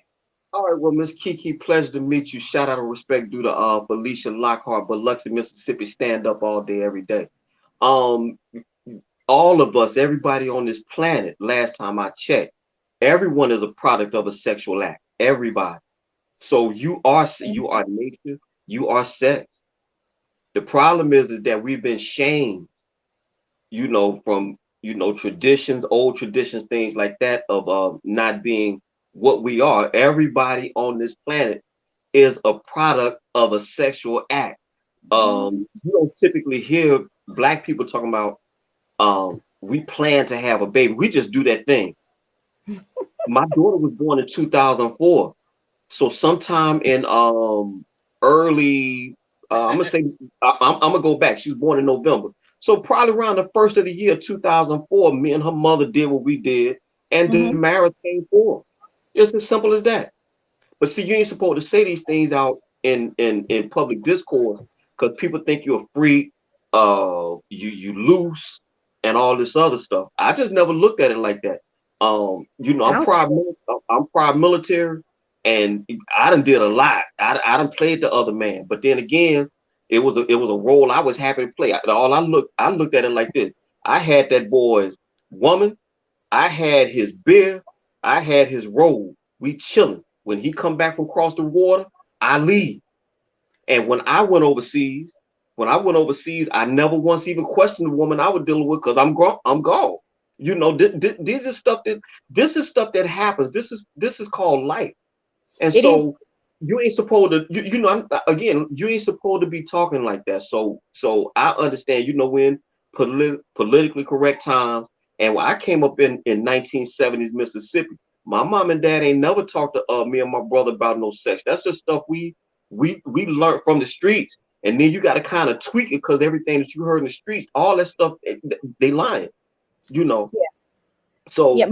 All right. Well, Miss Kiki, pleasure to meet you. Shout out and respect due to Felicia Lockhart, Biloxi, Mississippi. Stand up all day, every day. All of us, everybody on this planet, last time I checked, everyone is a product of a sexual act. Everybody. So you are nature, you are sex. The problem is that we've been shamed, from traditions, old traditions, things like that, of not being what we are. Everybody on this planet is a product of a sexual act. You don't typically hear Black people talking about we plan to have a baby. We just do that thing. My daughter was born in 2004. So sometime in early, I'm gonna go back. She was born in November. So probably around the first of the year, 2004, me and her mother did what we did, and the marriage came forth. It's as simple as that. But see, you ain't supposed to say these things out in public discourse, because people think you're a freak, you loose, and all this other stuff. I just never looked at it like that. I'm proud military. And I done did a lot. I done played the other man, but then again, it was a role I was happy to play. I looked at it like this: I had that boy's woman, I had his beer, I had his robe. We chilling. When he come back from across the water, I leave. And when I went overseas, I never once even questioned the woman I was dealing with, because I'm gone. This is stuff that happens. This is called life. And so you ain't supposed to, you ain't supposed to be talking like that. So I understand, we're in politically correct times. And when I came up in 1970s Mississippi, my mom and dad ain't never talked to me and my brother about no sex. That's just stuff we learned from the streets. And then you got to kind of tweak it, because everything that you heard in the streets, all that stuff, they lying, Yeah. So yeah,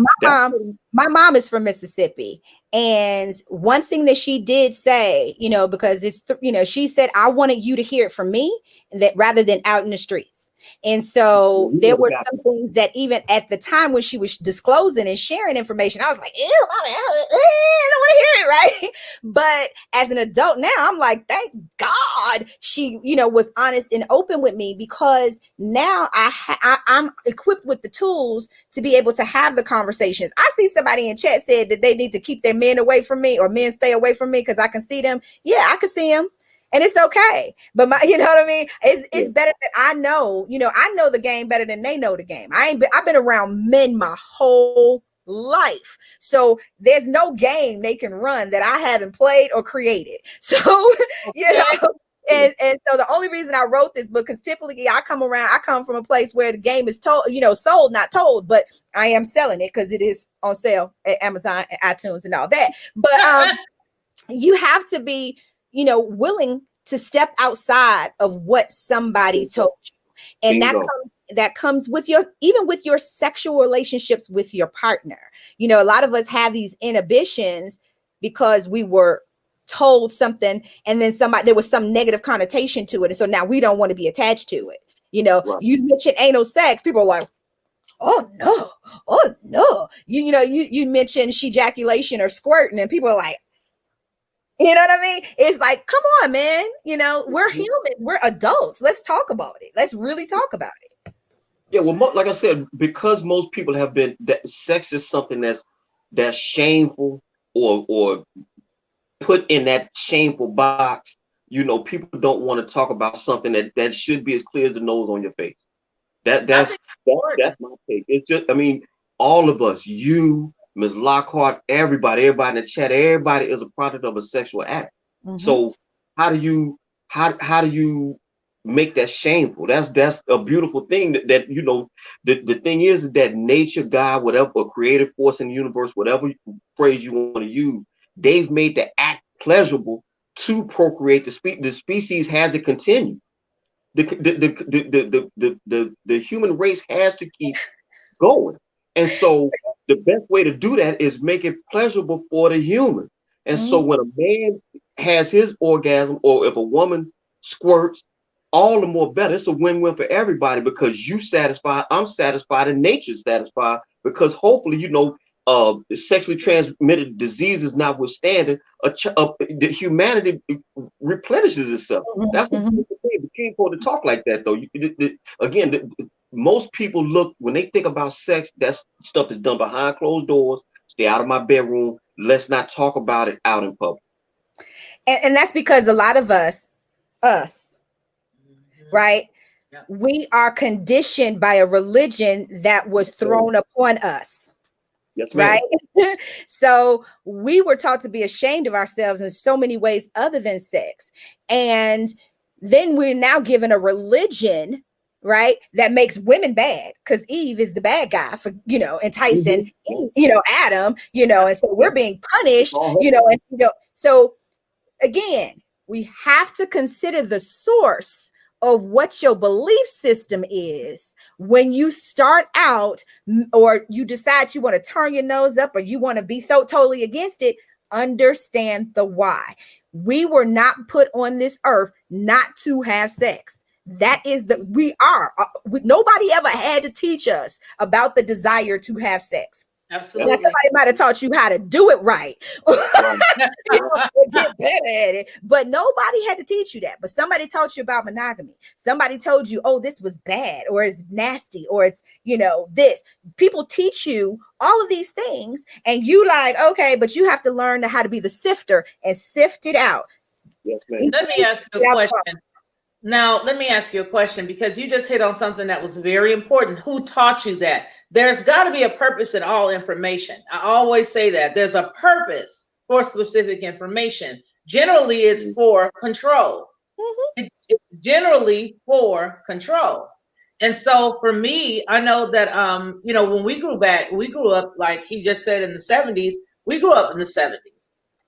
my mom is from Mississippi, and one thing that she did say, because it's she said, I wanted you to hear it from me, that rather than out in the streets. And so there were some things that even at the time when she was disclosing and sharing information, I was like, ew, I don't want to hear it, right? But as an adult now, I'm like, thank God she, was honest and open with me, because now I'm equipped with the tools to be able to have the conversations. I see somebody in chat said that they need to keep their men away from me, or men stay away from me because I can see them. Yeah, I can see them. And it's okay. But you know what I mean? It's better that I know the game better than they know the game. I've been around men my whole life. So there's no game they can run that I haven't played or created. So, and so the only reason I wrote this book, because typically I come from a place where the game is told, sold, not told, but I am selling it because it is on sale at Amazon and iTunes and all that. But you have to be willing to step outside of what somebody told you. And that comes with even with your sexual relationships with your partner. You know, a lot of us have these inhibitions because we were told something, and then there was some negative connotation to it. And so now we don't want to be attached to it. You know, Right. you mentioned anal sex, people are like, oh no, oh no. You mentioned ejaculation or squirting, and people are like, you know what I mean? It's like, come on, man. You know, we're humans, we're adults. Let's talk about it. Let's really talk about it. Yeah, well, like I said, because most people have been that sex is something that's shameful or put in that shameful box. You know, people don't want to talk about something that should be as clear as the nose on your face. That's my take. It's just, I mean, all of us, you, Ms. Lockhart, everybody in the chat, everybody is a product of a sexual act. Mm-hmm. So how do you make that shameful? That's a beautiful thing that you know, the thing is that nature, God, whatever, or creative force in the universe, whatever phrase you want to use, they've made the act pleasurable to procreate. The species has to continue. The human race has to keep going. And so the best way to do that is make it pleasurable for the human. And so when a man has his orgasm, or if a woman squirts, all the more better. It's a win-win for everybody, because you satisfied, I'm satisfied, and nature's satisfied, because hopefully, you know, sexually transmitted diseases notwithstanding, the humanity replenishes itself. That's the thing. You can't afford to talk like that, though. Most people look, when they think about sex, that's stuff that's done behind closed doors. Stay out of my bedroom. Let's not talk about it out in public. And that's because a lot of us, right? Yeah. We are conditioned by a religion that was thrown upon us. Yes, ma'am. Right? So we were taught to be ashamed of ourselves in so many ways other than sex. And then we're now given a religion, right, that makes women bad, because Eve is the bad guy for, you know, enticing, you know, Adam, you know, and so we're being punished, you know, and, you know, so again, we have to consider the source of what your belief system is when you start out, or you decide you want to turn your nose up, or you want to be so totally against it. Understand the why. We were not put on this earth not to have sex. That is nobody ever had to teach us about the desire to have sex. Absolutely. Somebody might have taught you how to do it right. Get better at it. But nobody had to teach you that. But somebody taught you about monogamy. Somebody told you, oh, this was bad, or it's nasty, or it's, you know, this. People teach you all of these things, and you like, okay, but you have to learn how to be the sifter and sift it out. Yes, ma'am. Let me ask you a question. Now, let me ask you a question, because you just hit on something that was very important. Who taught you that? There's got to be a purpose in all information. I always say that there's a purpose for specific information. Generally, it's for control. It's generally for control. And so for me, I know that, you know, when we grew up, like he just said, in the 70s, we grew up in the 70s.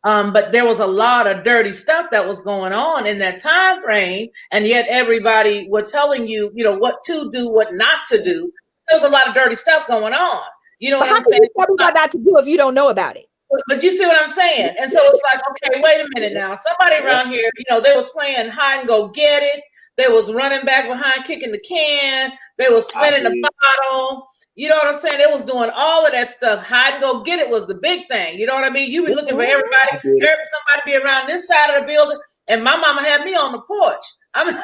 But there was a lot of dirty stuff that was going on in that time frame, and yet everybody was telling you, you know, what to do, what not to do. There was a lot of dirty stuff going on. You know what I'm saying? How can you tell me what not to do if you don't know about it? But you see what I'm saying? And so it's like, okay, wait a minute now. Somebody around here, you know, they was playing hide and go get it. They was running back behind, kicking the can. They was spinning the bottle. You know what I'm saying? They was doing all of that stuff. Hide and go get it was the big thing. You know what I mean? You be looking for somebody be around this side of the building. And my mama had me on the porch. I mean,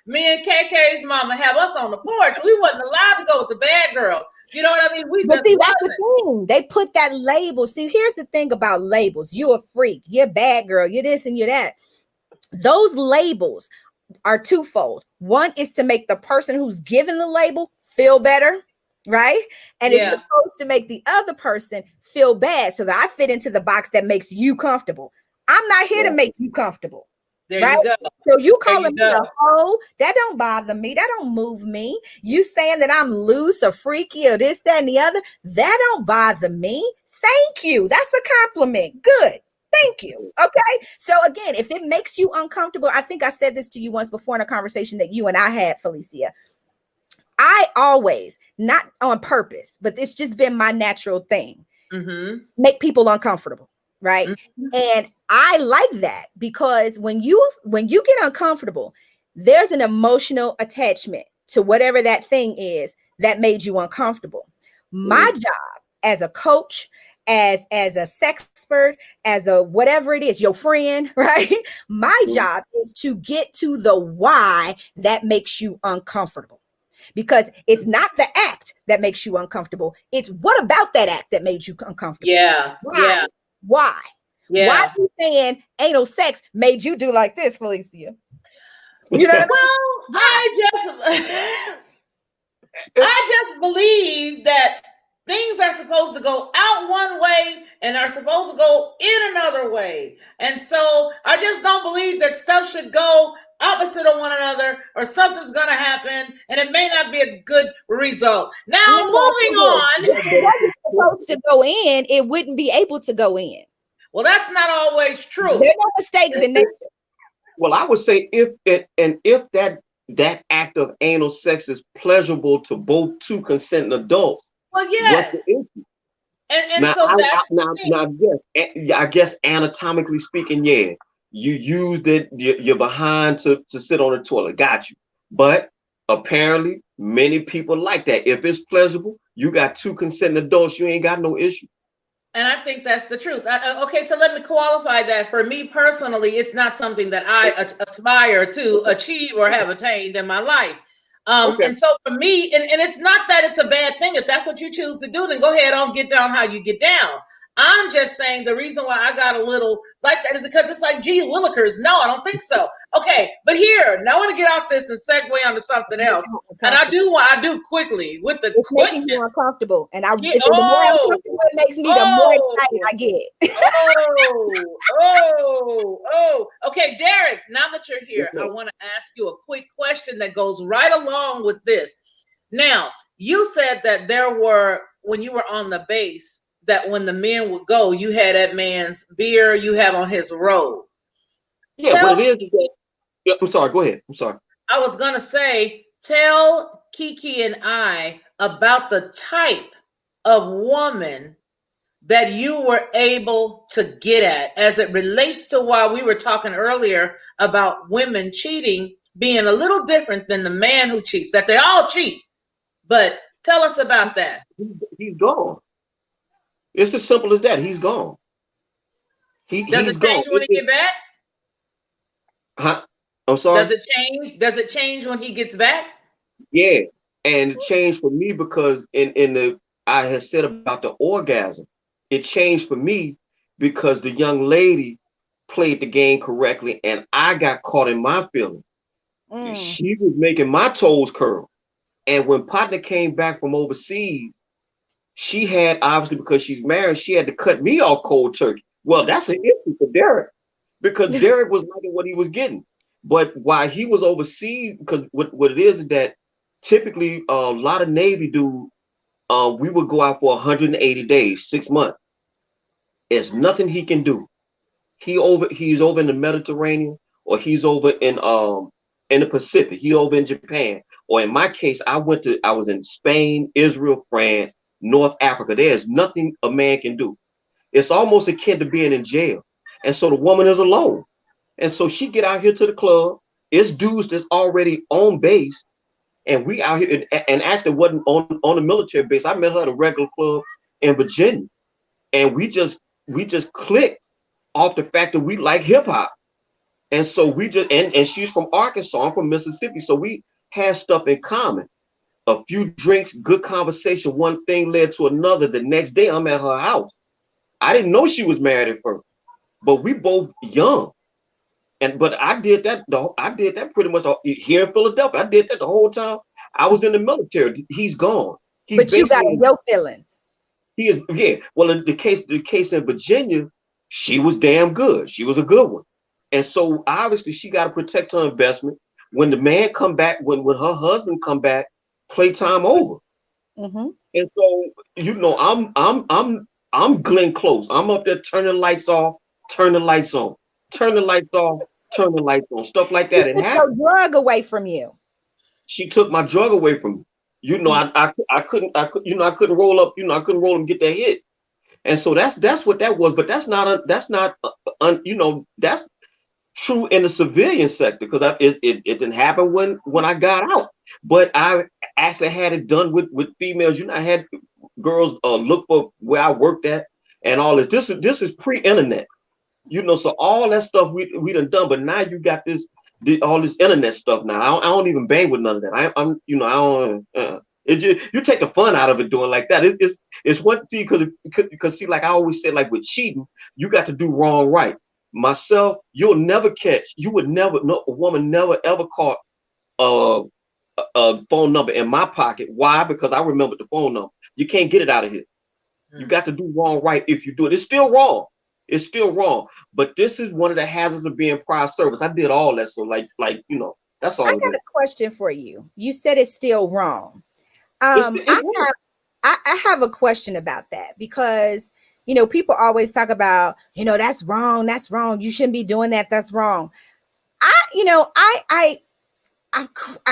me and KK's mama have us on the porch. We wasn't allowed to go with the bad girls. You know what I mean? But see, that's the thing. They put that label. See, here's the thing about labels. You're a freak. You're a bad girl. You're this and you're that. Those labels are twofold. One is to make the person who's given the label feel better, right? And it's supposed to make the other person feel bad, so that I fit into the box that makes you comfortable. I'm not here to make you comfortable. There right? you go. So you calling me a hoe, that don't bother me. That don't move me. You saying that I'm loose or freaky or this, that, and the other, that don't bother me. Thank you. That's a compliment. Good. Thank you. Okay. So again, if it makes you uncomfortable, I think I said this to you once before in a conversation that you and I had, Felicia. I always, not on purpose, but it's just been my natural thing, make people uncomfortable, right? And I like that, because when you get uncomfortable, there's an emotional attachment to whatever that thing is that made you uncomfortable. My job as a coach, as a sex expert, as a whatever it is, your friend, right? My job is to get to the why that makes you uncomfortable. Because it's not the act that makes you uncomfortable. It's what about that act that made you uncomfortable? Yeah. Why? Why? Yeah. Why are you saying anal sex made you do like this, Felicia? You know what I just believe that things are supposed to go out one way and are supposed to go in another way. And so I just don't believe that stuff should go opposite of one another, or something's going to happen and it may not be a good result. Now, moving on. If it wasn't supposed to go in, it wouldn't be able to go in. Well, that's not always true. There are no mistakes in nature. Well, I would say if that act of anal sex is pleasurable to both two consenting adults, well, yes. What's the issue? And now, so that's I guess anatomically speaking, yeah, you used it, you're behind to sit on the toilet, got you. But apparently, many people like that. If it's pleasurable, you got two consenting adults, you ain't got no issue. And I think that's the truth. Okay, so let me qualify that. For me personally, it's not something that I aspire to achieve or have attained in my life. And so for me, and it's not that it's a bad thing. If that's what you choose to do, then go ahead on, get down how you get down. I'm just saying the reason why I got a little like that is because it's like, gee willikers. No, I don't think so. Okay, but here, now I want to get off this and segue onto something else. And I do quickly with the it's making you uncomfortable. And the more uncomfortable it makes me, the more excited I get. Okay, Derek, now that you're here, I want to ask you a quick question that goes right along with this. Now, you said that there were, when you were on the base, that when the men would go, you had that man's beer, you have on his robe. Yeah, what it is that, yeah, I'm sorry, go ahead. I'm sorry. I was going to say, tell Kiki and I about the type of woman that you were able to get at as it relates to why we were talking earlier about women cheating being a little different than the man who cheats, that they all cheat. But tell us about that. He's gone. It's as simple as that. He's gone. Does it change when he get back? Huh? I'm sorry. Does it change? Does it change when he gets back? Yeah, and it changed for me because I had said about the orgasm. It changed for me because the young lady played the game correctly, and I got caught in my feelings. She was making my toes curl, and when partner came back from overseas, she had, obviously because she's married, she had to cut me off cold turkey. Well, that's an issue for Derek because Derek was liking what he was getting. But while he was overseas, because what it is that typically a lot of Navy dudes, we would go out for 180 days, 6 months. There's nothing he can do. He's over in the Mediterranean, or he's over in the Pacific. He over in Japan. Or in my case, I was in Spain, Israel, France, North Africa. There's nothing a man can do. It's almost akin to being in jail. And so the woman is alone. And so she get out here to the club. It's dudes that's already on base. And we out here, and actually wasn't on a military base. I met her at a regular club in Virginia. And we just clicked off the fact that we like hip hop. And so we just, and she's from Arkansas, I'm from Mississippi. So we had stuff in common. A few drinks, good conversation, one thing led to another. The next day I'm at her house. I didn't know she was married at first, but we both young. But I did that pretty much here in Philadelphia. I did that the whole time I was in the military. He's gone. But you got your feelings. He is, yeah. Well, in the case in Virginia, she was damn good. She was a good one. And so obviously she got to protect her investment. When the man come back, when her husband come back, playtime over. And so, you know, I'm Glenn Close. I'm up there turning lights off, turn the lights on, turn the lights off, turn the lights on, stuff like that. She took your drug away from you. She took my drug away from me. You know, I couldn't, I couldn't roll up, I couldn't roll and get that hit. And so that's what that was. But that's not, that's true in the civilian sector, because it didn't happen when I got out. But I actually had it done with females. I had girls look for where I worked at and all this. This is pre-internet, so all that stuff we done done. But now you got all this internet stuff now. I don't even bang with none of that. I don't. You take the fun out of it doing like that. It's one thing, because see, like I always said, like with cheating, you got to do wrong right. Myself, you would never, no, a woman never ever caught a phone number in my pocket. Why? Because I remembered the phone number. You can't get it out of here. You got to do wrong right. If you do it, it's still wrong. It's still wrong. But this is one of the hazards of being prior service. I did all that. So like, that's all. I got a question for you. You said it's still wrong. I have a question about that, because people always talk about, that's wrong. That's wrong. You shouldn't be doing that. That's wrong. I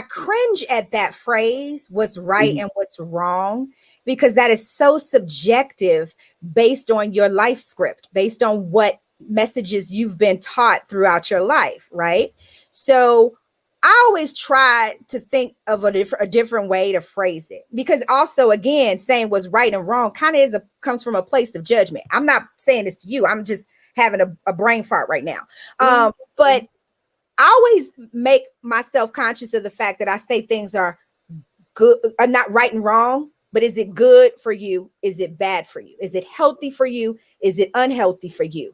cringe at that phrase, what's right and what's wrong, because that is so subjective based on your life script, based on what messages you've been taught throughout your life, right? So I always try to think of a different way to phrase it, because also, again, saying what's right and wrong kind of comes from a place of judgment. I'm not saying this to you. I'm just having a brain fart right now. But I always make myself conscious of the fact that I say things are good, are not right and wrong, but is it good for you? Is it bad for you? Is it healthy for you? Is it unhealthy for you?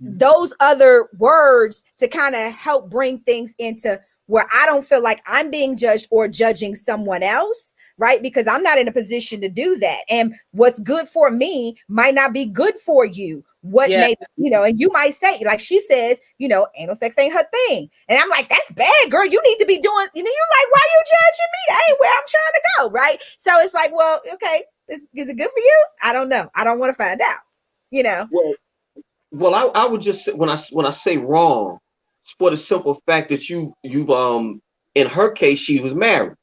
Those other words to kind of help bring things into where I don't feel like I'm being judged or judging someone else, right? Because I'm not in a position to do that. And what's good for me might not be good for you. And you might say, like she says, anal sex ain't her thing. And I'm like, that's bad, girl. You need to be doing, you're like, why you judging me? That ain't where I'm trying to go, right? So it's like, well, okay, is it good for you? I don't know. I don't want to find out, Well, I would just say, when I say wrong, it's for the simple fact that you've in her case, she was married.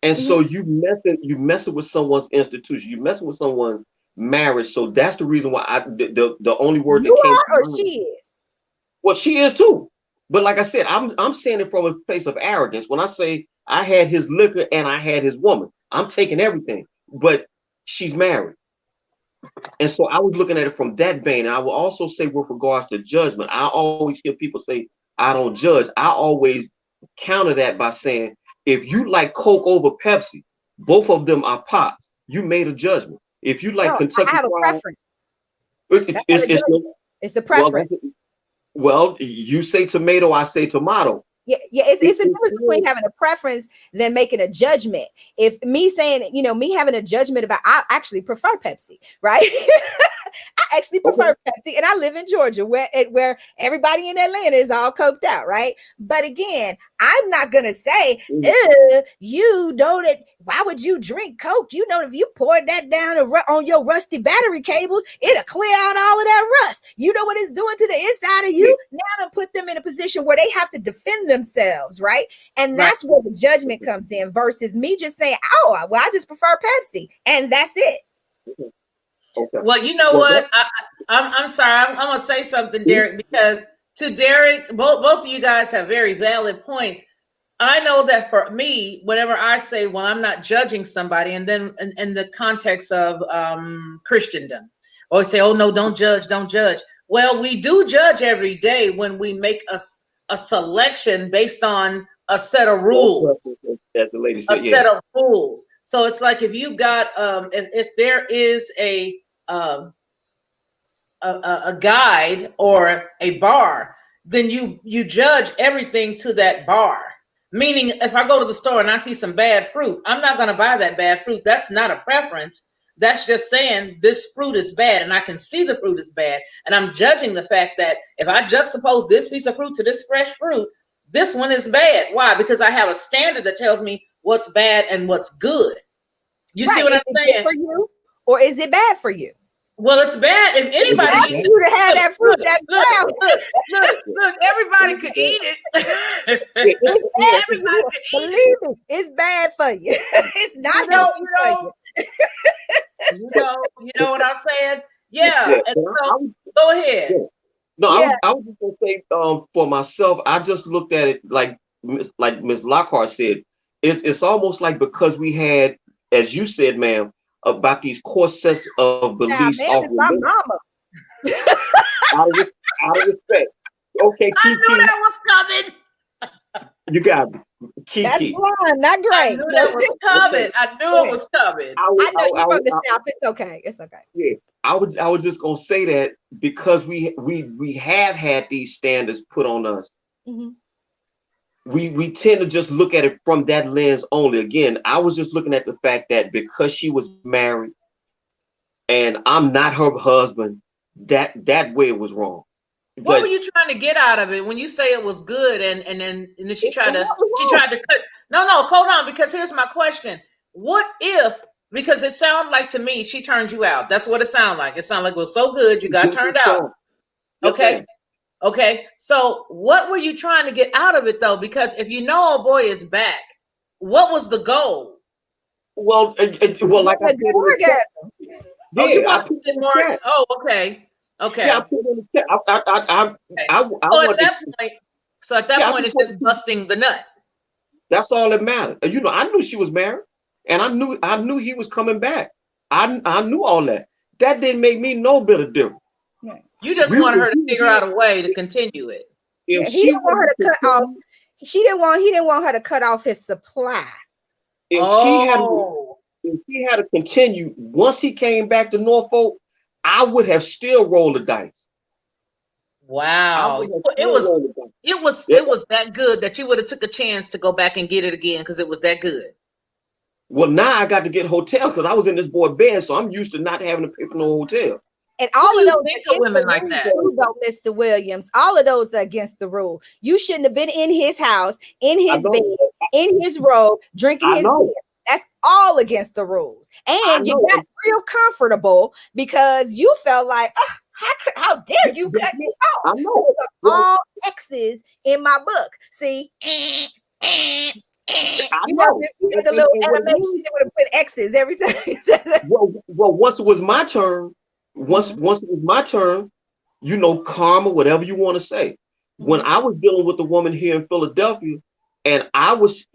And so you messing with someone's institution, you messing with someone's marriage. So that's the reason why the only word you that came are, or to mind, she is. Well, she is too. But like I said, I'm saying it from a place of arrogance. When I say I had his liquor and I had his woman, I'm taking everything. But she's married. And so I was looking at it from that vein. And I will also say, with regards to judgment, I always hear people say, I don't judge. I always counter that by saying, if you like Coke over Pepsi, both of them are pops. You made a judgment. If you like Kentucky I have a Fried, preference. It's a preference. Well, you say tomato, I say tomato. Yeah, it's a difference between having a preference than making a judgment. If me saying, me having a judgment about, I actually prefer Pepsi, right? I actually prefer Pepsi, and I live in Georgia, where everybody in Atlanta is all coked out, right? But again, I'm not gonna say, why would you drink Coke? If you poured that down on your rusty battery cables, it'll clear out all of that rust. You know what it's doing to the inside of you? Now to put them in a position where they have to defend themselves, right? And that's where the judgment comes in, versus me just saying, oh, well, I just prefer Pepsi, and that's it. Okay. Well, you know what? I'm sorry. I'm going to say something, Derek, because to Derek, both of you guys have very valid points. I know that for me, whenever I say, well, I'm not judging somebody, and then in the context of Christendom, or say, oh, no, don't judge, don't judge. Well, we do judge every day when we make a selection based on a set of rules. As the lady said, set of rules. So it's like, if you've got if there is a guide or a bar, then you judge everything to that bar. Meaning, if I go to the store and I see some bad fruit, I'm not going to buy that bad fruit. That's not a preference. That's just saying this fruit is bad, and I can see the fruit is bad, and I'm judging the fact that if I juxtapose this piece of fruit to this fresh fruit, this one is bad. Why? Because I have a standard that tells me what's bad and what's good. You see what I'm saying? For you, or is it bad for you? Well, it's bad if anybody After eats you to have that fruit, look, that's look, brown. look, everybody could eat it. It's bad for Everybody you. could eat it. Believe me, it's bad for you. It's not healthy for you know what I'm saying? Yeah. Yeah. And But so go ahead. yeah. No, you. Yeah. I was just gonna say, for myself, I just looked at it like Miss Lockhart said, it's almost like because we had, as you said, ma'am, about these core sets of Child, beliefs man, off it's your my list, mama. out of, out of respect. Okay, I knew Kiki, that was coming. you got me. That's Kiki. blonde, not I gray. knew that was Okay. coming. I knew it was coming. I know you're from the South. It's okay. It's okay. Yeah, I was just gonna say that because we have had these standards put on us. Mhm. We tend to just look at it from that lens only. Again, I was just looking at the fact that because she was married and I'm not her husband, that way it was wrong. What were But you trying to get out of it when you say it was good and then she tried to cut? No, hold on, because here's my question. What if, because it sounded like to me she turned you out. That's what it sounded like. It sounded like it was so good you got turned out. yes, Okay. ma'am. Okay. So what were you trying to get out of it though? Because if you know a boy is back, what was the goal? Well, like I A said good in the chat, orgasm. Oh, you I want put to it in get the more? chat. Oh, okay. Yeah, I Okay. put it in the chat. Okay. I So at want to. that point, Yeah, I it's just want just to. busting the nut. That's all that mattered. And, I knew she was married, and I knew he was coming back. I knew all that. That didn't make me no bit of difference. Yeah. You just We wanted were her to figure out a way to continue it. if Yeah, he she didn't want her wanted to to cut off. continue, He didn't want her to cut off his supply. if she had Oh, if she had to continue once he came back to Norfolk, I would have still rolled the dice. I wow. would have still rolled the dice. Yeah. It was that good that you would have took a chance to go back and get it again because it was that good. Well, now I got to get hotels because I was in this boy bed, so I'm used to not having to pay for no hotel. And Who all do of you those think are of against the women like rules that? too, though, Mr. Williams. All of those are against the rule. You shouldn't have been in his house, in I his know. bed, in his robe, drinking I his know. beer. That's all against the rules. I And you know. got real comfortable because you felt like, oh, how dare you cut me I off? know. Those are Well, all X's in my book. See? I You know, know. you got the little And what it animation is, that would have put X's every time you said that. well, once it was my turn, once Mhm. once it was my turn, karma, whatever you want to say. When Mhm. I was dealing with a woman here in Philadelphia, and I was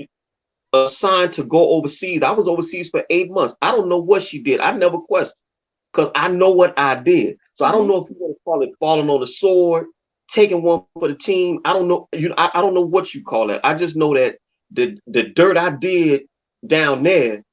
assigned to go overseas, I was overseas for 8 months. I don't know what she did. I never questioned because I know what I did. So I don't Mhm. know if you want to call it falling on the sword, taking one for the team. I don't know. I don't know what you call it. I just know that the dirt I did down there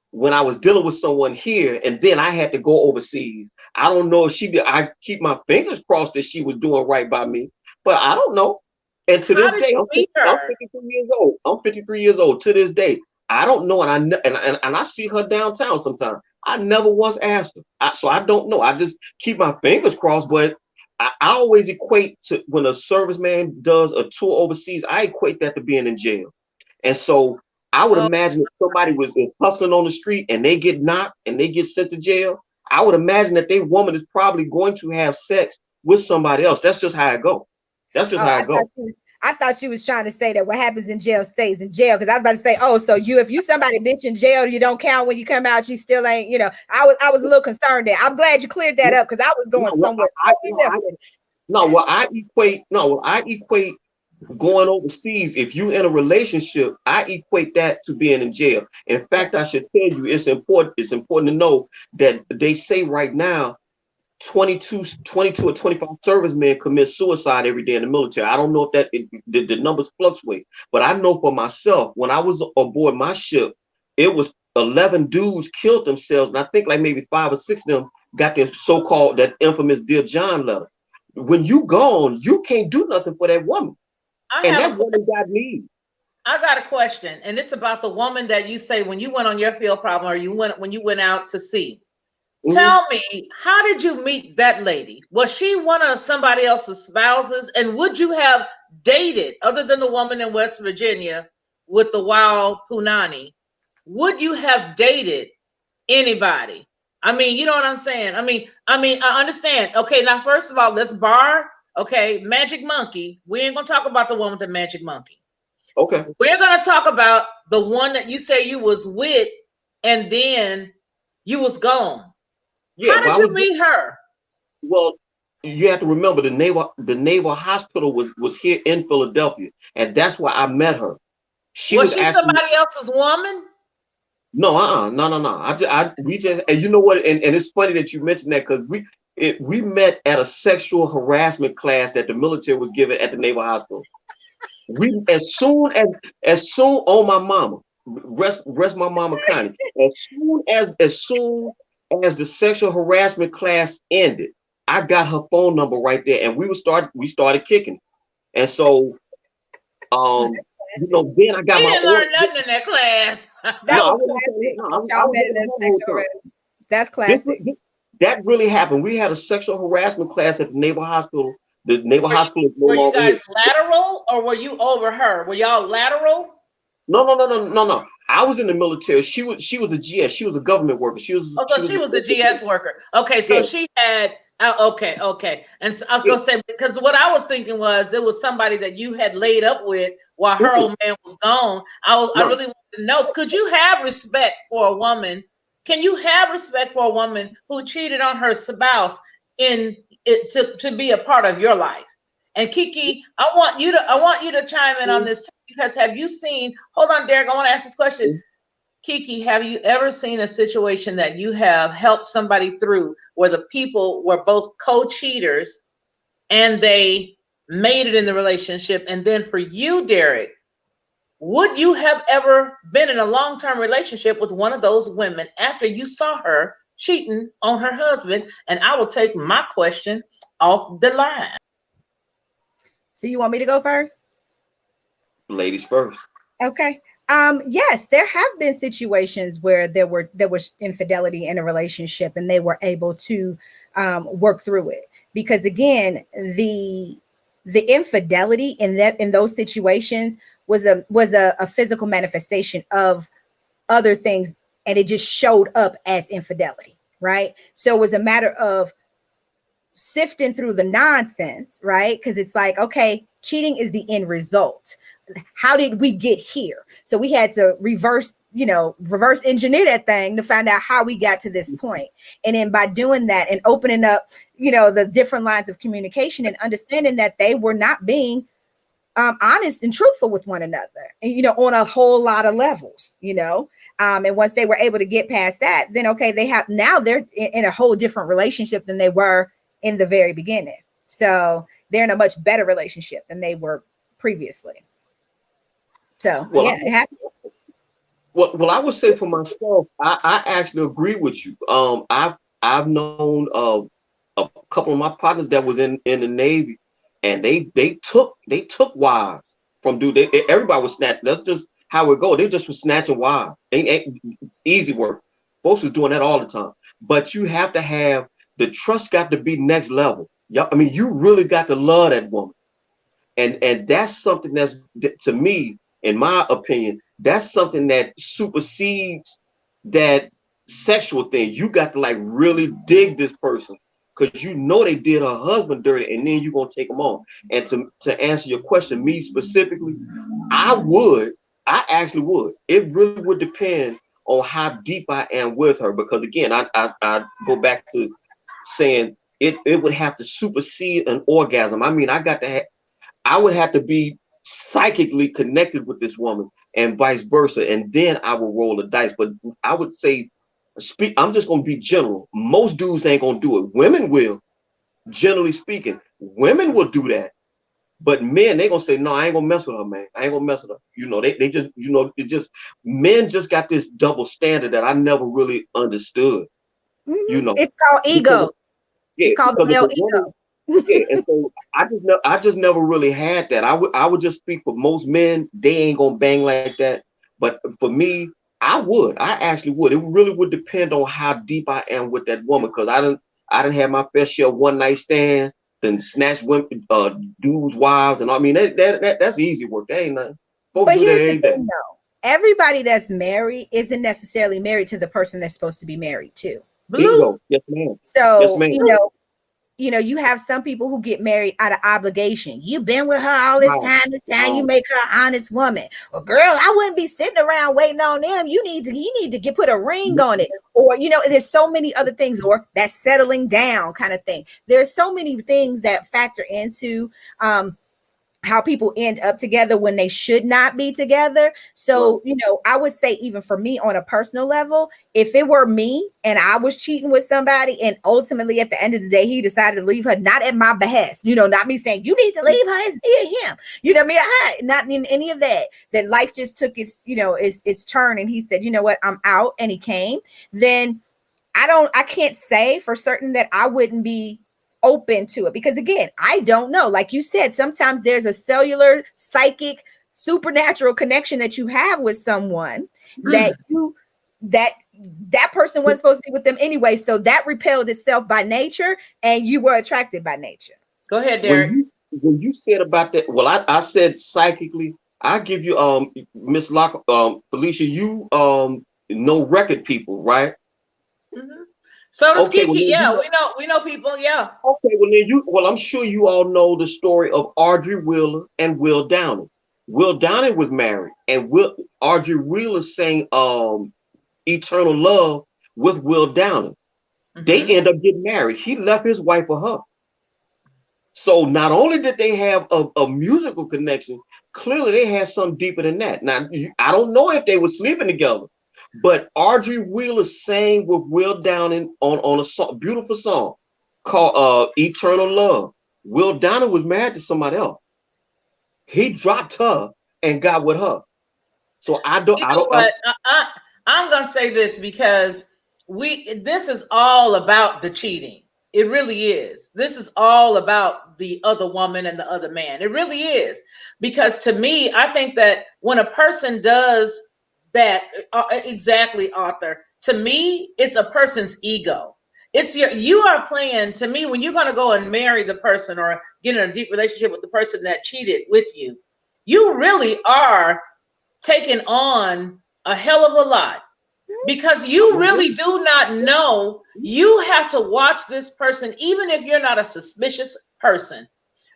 when I was dealing with someone here, and then I had to go overseas. I don't know if she did. I keep my fingers crossed that she was doing right by me, but I don't know. And to How this did day, you meet I'm her? 53 years old. I'm 53 years old to this day. I don't know, and I see her downtown sometimes. I never once asked her, so I don't know. I just keep my fingers crossed. But I always equate to when a serviceman does a tour overseas. I equate that to being in jail. And so I would Oh, imagine if somebody was hustling on the street and they get knocked and they get sent to jail, I would imagine that their woman is probably going to have sex with somebody else. That's just how it goes. That's just Oh, how it goes. I thought you was trying to say that what happens in jail stays in jail. Because I was about to say, oh, so if you somebody bitch in jail, you don't count when you come out. You still ain't, I was a little concerned there. I'm glad you cleared that up because I was going No, well, somewhere totally different. I equate going overseas. If you in a relationship, I equate that to being in jail. In Yeah. fact, I should tell you, it's important. It's important to know that they say right now 22 or 25 servicemen commit suicide every day in the military. I don't know if the numbers fluctuate, but I know for myself, when I was aboard my ship, it was 11 dudes killed themselves, and I think like maybe 5 or 6 of them got their so-called, that infamous Dear John letter. When you gone, you can't do nothing for that woman, I and have that woman got me. I got a question, and it's about the woman that you say when you went on your field problem, or when you went out to sea. Mhm. Tell me, how did you meet that lady? Was she one of somebody else's spouses? And would you have dated, other than the woman in West Virginia with the wild punani, would you have dated anybody I mean, you know what I'm saying? I understand. Okay, now first of all, let's bar. Okay, Magic Monkey. We ain't gonna talk about the one with the Magic Monkey. Okay. We're gonna talk about the one that you say you was with, and then you was gone. Yeah, How well, did you meet her? well, you have to remember the naval hospital was here in Philadelphia, and that's where I met her. She Was was she actually somebody else's woman? no, no. We just, and you know what? And it's funny that you mentioned that because we met at a sexual harassment class that the military was giving at the naval hospital. We as soon on my mama, rest my mama Connie. As soon as the sexual harassment class ended, I got her phone number right there, and we started kicking. And so then I We got my didn't order. learn nothing in that class. That No, I was wasn't saying classic. no. That I y'all was met with in a her the whole sexual time. harassment. That's This, classic. this that really happened. We had a sexual harassment class at the naval hospital. The naval hospital is no Were you longer here. guys lateral or were you over her? Were y'all lateral? No. I was in the military. She was a GS. She was a government worker. Oh, so she was a GS worker. Okay, so yeah, she had okay. And so I was yeah. gonna say because what I was thinking was it was somebody that you had laid up with while her Mm-mm, old man was gone. I no. really wanted to know, could you have respect for a woman? Can you have respect for a woman who cheated on her spouse in it to be a part of your life? And Kiki, I want you to chime in on this too, because have you seen, hold on, Derek, I want to ask this question. Kiki, have you ever seen a situation that you have helped somebody through where the people were both co-cheaters and they made it in the relationship? And then for you, Derek, would you have ever been in a long-term relationship with one of those women after you saw her cheating on her husband? And I will take my question off the line. So you want me to go first? Ladies first. Okay. Yes, there have been situations where there was infidelity in a relationship and they were able to work through it. Because again, the infidelity in those situations was a physical manifestation of other things, and it just showed up as infidelity, right? So it was a matter of sifting through the nonsense, right? Because it's like, okay, cheating is the end result. How did we get here? So we had to reverse engineer that thing to find out how we got to this point. And then by doing that and opening up, the different lines of communication and understanding that they were not being honest and truthful with one another, and on a whole lot of levels, and once they were able to get past that, then okay, they're in a whole different relationship than they were in the very beginning. So they're in a much better relationship than they were previously. So Well, yeah, it happens. well, I would say for myself, I actually agree with you. I've known a couple of my partners that was in the Navy, and they took wives from dude. Everybody was snatching. That's just how it go. They just was snatching wives. Ain't easy work. Folks was doing that all the time. But you have to have the trust. Got to be next level. Yeah, I mean, you really got to love that woman, and that's something that to me, in my opinion, that's something that supersedes that sexual thing. You got to like really dig this person because they did her husband dirty, and then you're gonna take them on. And to answer your question, me specifically, I actually would. It really would depend on how deep I am with her, because again, I go back to saying it would have to supersede an orgasm. I mean, I would have to be psychically connected with this woman and vice versa, and then I will roll the dice. But I would say, I'm just gonna be general. Most dudes ain't gonna do it. Women will, generally speaking, women will do that. But men, they gonna say, no, I ain't gonna mess with her, man. I ain't gonna mess with her. They just, it just, men just got this double standard that I never really understood. It's called ego. Yeah, it's called the male ego. Yeah, and so I just never really had that. I would just speak for most men. They ain't gonna bang like that. But for me, I actually would. It really would depend on how deep I am with that woman, because I didn't have my fair share of one night stand, then snatch women, dudes' wives, and I mean that's easy work. That ain't nothing. But here's the thing, though. Everybody that's married isn't necessarily married to the person they're supposed to be married to. Blue. Yes, ma'am. Yes, So, ma'am. you have some people who get married out of obligation. You've been with her all this Right. time. This time you Right. make her an honest woman. Well, girl, I wouldn't be sitting around waiting on them. You need to get put a ring on it. Or, there's so many other things, or that settling down kind of thing. There's so many things that factor into how people end up together when they should not be together. So, I would say, even for me on a personal level, if it were me and I was cheating with somebody and ultimately at the end of the day, he decided to leave her, not at my behest, not me saying, you need to leave her, it's him. You know what I mean? Not in any of that, that life just took its turn. And he said, you know what, I'm out. And he came. Then I can't say for certain that I wouldn't be open to it, because again, I don't know. Like you said, sometimes there's a cellular, psychic, supernatural connection that you have with someone that that person wasn't supposed to be with them anyway. So that repelled itself by nature, and you were attracted by nature. Go ahead, Derek. When you said about that, well, I said psychically. I give you Miss Lock, Felicia, you know record people, right? Mm-hmm. So does Okay, Kiki. Yeah, we know people. Yeah. Okay, well I'm sure you all know the story of Audrey Wheeler and Will Downing. Will Downing was married, and Audrey Wheeler sang Eternal Love with Will Downing. Mm-hmm. They end up getting married. He left his wife for her. So not only did they have a musical connection, clearly they had something deeper than that. Now, I don't know if they were sleeping together, but Audrey Wheeler sang with Will Downing on a beautiful song called Eternal Love. Will Downing was married to somebody else. He dropped her and got with her. So I'm gonna say this because this is all about the cheating. It really is. This is all about the other woman and the other man. It really is. Because to me, I think that when a person does that, exactly, Arthur, to me, it's a person's ego. You are playing, to me, when you're going to go and marry the person or get in a deep relationship with the person that cheated with you, you really are taking on a hell of a lot. Because you really do not know. You have to watch this person, even if you're not a suspicious person.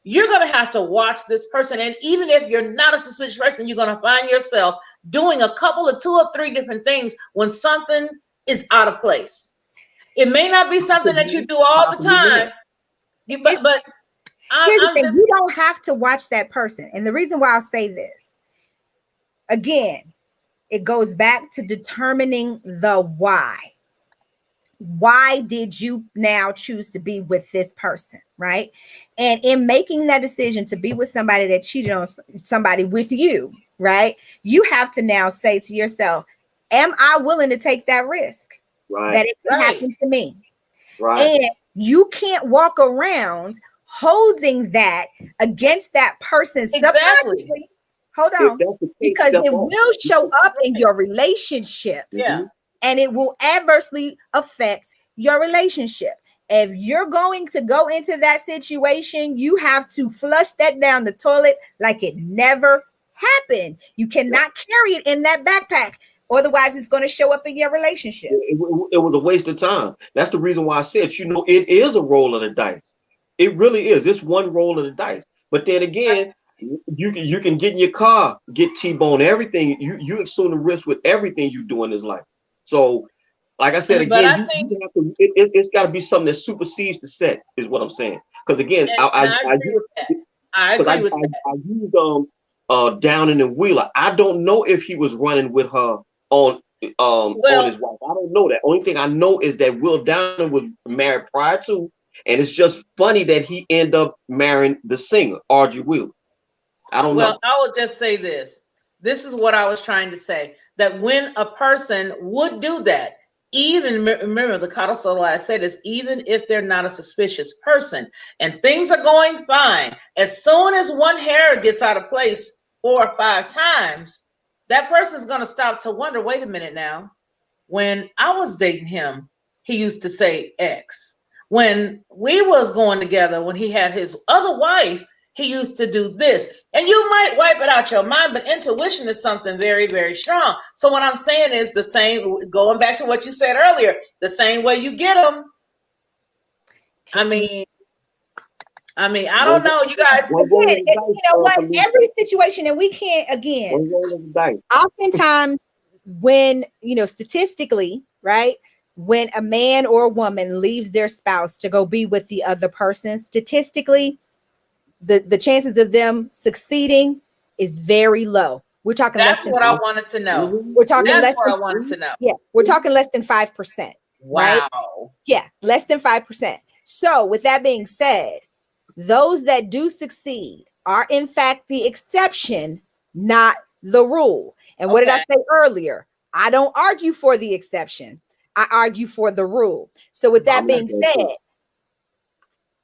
You're going to have to watch this person. And even if you're not a suspicious person, you're going to find yourself doing a couple of 2 or 3 different things when something is out of place. It may not be something that you do all the time, but here's the thing. You don't have to watch that person. And the reason why I'll say this, again, it goes back to determining the why. Why did you now choose to be with this person, right? And in making that decision to be with somebody that cheated on somebody with you, right? You have to now say to yourself, am I willing to take that risk? Right. That it can happen to me? Right. And you can't walk around holding that against that person. Exactly. Hold on, because it will show up in your relationship. Yeah. And it will adversely affect your relationship. If you're going to go into that situation, you have to flush that down the toilet like it never happened. You cannot carry it in that backpack. Otherwise, it's going to show up in your relationship. It was a waste of time. That's the reason why I said, it is a roll of the dice. It really is. It's one roll of the dice. But then again, you can get in your car, get T-bone, everything. You assume the risk with everything you do in this life. So, like I said again, it's got to be something that supersedes the set, is what I'm saying. Because again, I agree with that. I used Downing and Wheeler. I don't know if he was running with her on his wife. I don't know that. Only thing I know is that Will Downing was married prior to, and it's just funny that he ended up marrying the singer, Audrey Wheeler. I don't know. Well, I will just say this. This is what I was trying to say. That when a person would do that, even remember the codicil I said is even if they're not a suspicious person and things are going fine, as soon as one hair gets out of place 4 or 5 times, that person's going to stop to wonder, wait a minute now. When I was dating him, he used to say X. When we was going together, when he had his other wife, he used to do this. And you might wipe it out your mind, but intuition is something very, very strong. So what I'm saying is the same, going back to what you said earlier, the same way you get them. I mean, I don't know, you guys. Again, you know what? Every situation, and we can't, again, oftentimes when, you know, statistically, right, when a man or a woman leaves their spouse to go be with the other person, statistically, the chances of them succeeding is very low. We're talking That's less than what I wanted to know. We're talking That's less what than, I wanted to know. Yeah, we're talking less than 5%. Right? Wow. Yeah, less than 5%. So with that being said, those that do succeed are in fact the exception, not the rule. And what did I say earlier? I don't argue for the exception. I argue for the rule. So with that being said,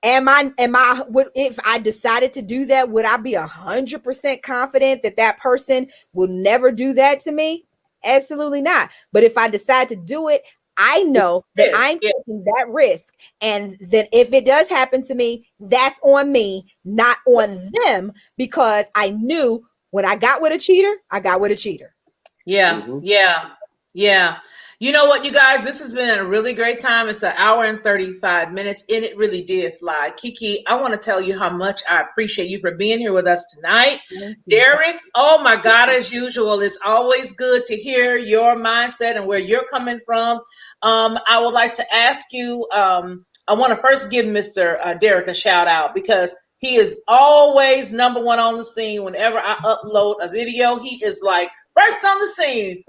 if I decided to do that, would I be 100% confident that that person will never do that to me? Absolutely not. But if I decide to do it, I know that I'm taking that risk, and that if it does happen to me, that's on me, not on them, because I knew when I got with a cheater, I got with a cheater. Yeah, yeah. You know what, you guys, this has been a really great time. It's an hour and 35 minutes, and it really did fly. Kiki, I want to tell you how much I appreciate you for being here with us tonight. Derek, oh my God, as usual, it's always good to hear your mindset and where you're coming from. I would like to ask you, I want to first give Mr. Derek a shout out, because he is always number one on the scene. Whenever I upload a video, he is like, first on the scene.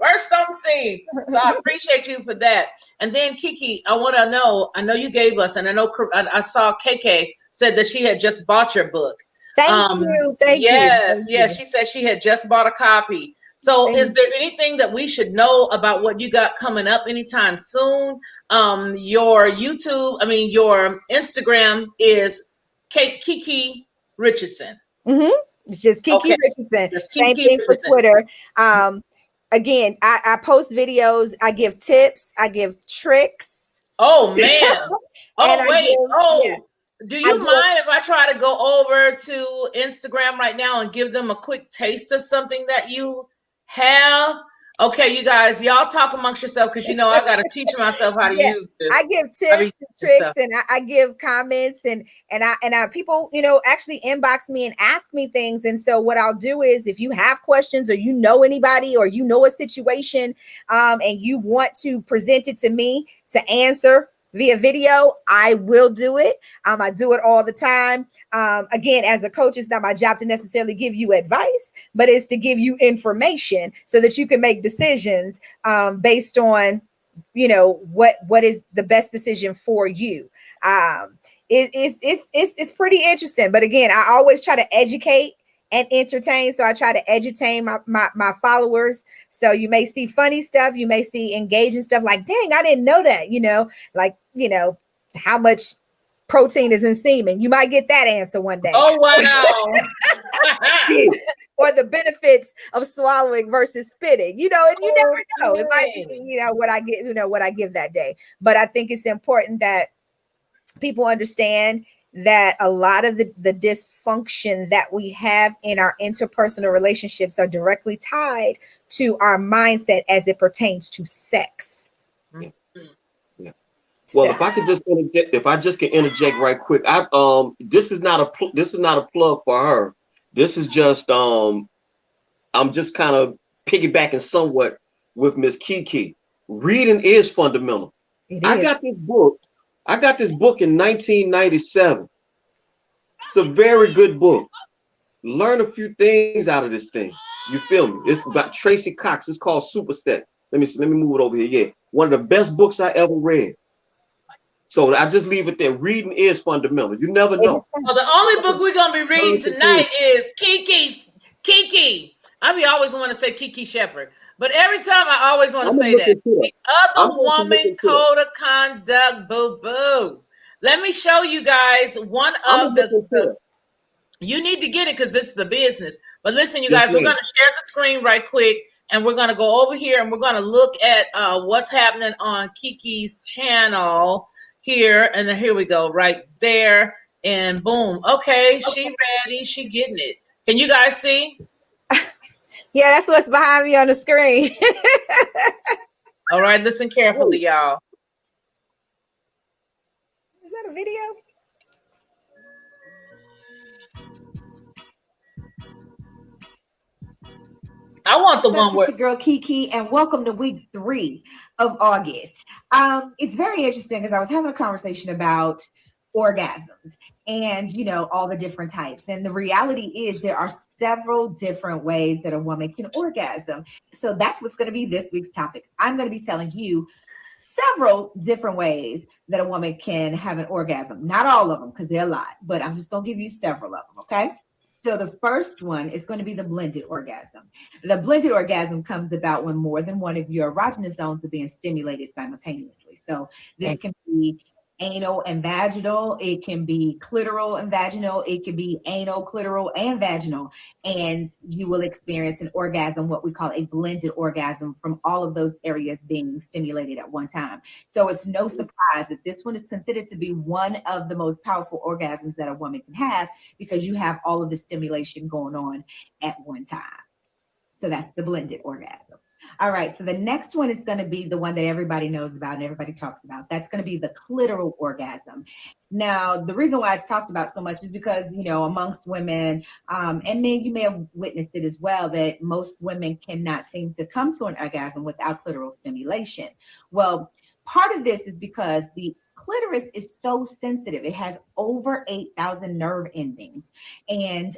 So I appreciate you for that. And then Kiki, I want to know, I know you gave us, and I know I saw KK said that she had just bought your book. Thank you. Yes. She said she had just bought a copy. So is there anything that we should know about what you got coming up anytime soon? Your Instagram is KIKI Richardson. Mm-hmm. It's just Kiki Richardson. Just Same Kiki thing Richardson. for Twitter. Again, I post videos. I give tips. I give tricks. Oh man. Do you mind if I try to go over to Instagram right now and give them a quick taste of something that you have? Okay, you guys, y'all talk amongst yourself, because you know I got to teach myself how to use this. I give tips and tricks, and I give comments, and I people, you know, actually inbox me and ask me things. And so what I'll do is, if you have questions, or you know anybody, or you know a situation, and you want to present it to me to answer via video, I will do it. I do it all the time. Again, as a coach, it's not my job to necessarily give you advice, but it's to give you information so that you can make decisions based on, you know, what is the best decision for you. It's pretty interesting. But again, I always try to educate and entertain. So I try to educate my followers. So you may see funny stuff, you may see engaging stuff like, dang, I didn't know that, you know, like, you know, how much protein is in semen. You might get that answer one day. Oh, wow. Or the benefits of swallowing versus spitting, you know, and you never know. It might be, you know, what I get, you know, what I give that day. But I think it's important that people understand that a lot of the dysfunction that we have in our interpersonal relationships are directly tied to our mindset as it pertains to sex. Yeah. Yeah. Well, if I could just interject, if I just can interject right quick, this is not a plug for her. This is just I'm just kind of piggybacking somewhat with Miss Kiki. Reading is fundamental. I got this book in 1997. It's a very good book. Learn a few things out of this thing. You feel me? It's about Tracy Cox. It's called Superset. Let me move it over here. Yeah, one of the best books I ever read. So I just leave it there. Reading is fundamental. You never know. Well, the only book we're gonna be reading tonight is Kiki. I always want to say Kiki Shepherd, but every time I always want to say that. The Other Woman Code of Conduct, boo boo. Let me show you guys one of the you need to get it because it's the business. But listen, you guys, we're going to share the screen right quick, and we're going to go over here and we're going to look at what's happening on Kiki's channel here. And here we go, right there. And boom. Okay, she ready. She getting it. Can you guys see? Yeah, that's what's behind me on the screen. All right, listen carefully, y'all. Is that a video? I want the one where your girl Kiki, and welcome to week 3 of August. It's very interesting because I was having a conversation about orgasms and, you know, all the different types. And the reality is there are several different ways that a woman can orgasm. So that's what's going to be this week's topic. I'm going to be telling you several different ways that a woman can have an orgasm. Not all of them because they're a lot, but I'm just going to give you several of them. Okay. So the first one is going to be the blended orgasm. The blended orgasm comes about when more than one of your erogenous zones are being stimulated simultaneously. So this can be anal and vaginal. It can be clitoral and vaginal. It can be anal, clitoral, and vaginal. And you will experience an orgasm, what we call a blended orgasm, from all of those areas being stimulated at one time. So it's no surprise that this one is considered to be one of the most powerful orgasms that a woman can have because you have all of the stimulation going on at one time. So that's the blended orgasm. All right, so the next one is going to be the one that everybody knows about and everybody talks about. That's going to be the clitoral orgasm. Now, the reason why it's talked about so much is because, you know, amongst women and men, you may have witnessed it as well, that most women cannot seem to come to an orgasm without clitoral stimulation. Well, part of this is because the clitoris is so sensitive. It has over 8,000 nerve endings. And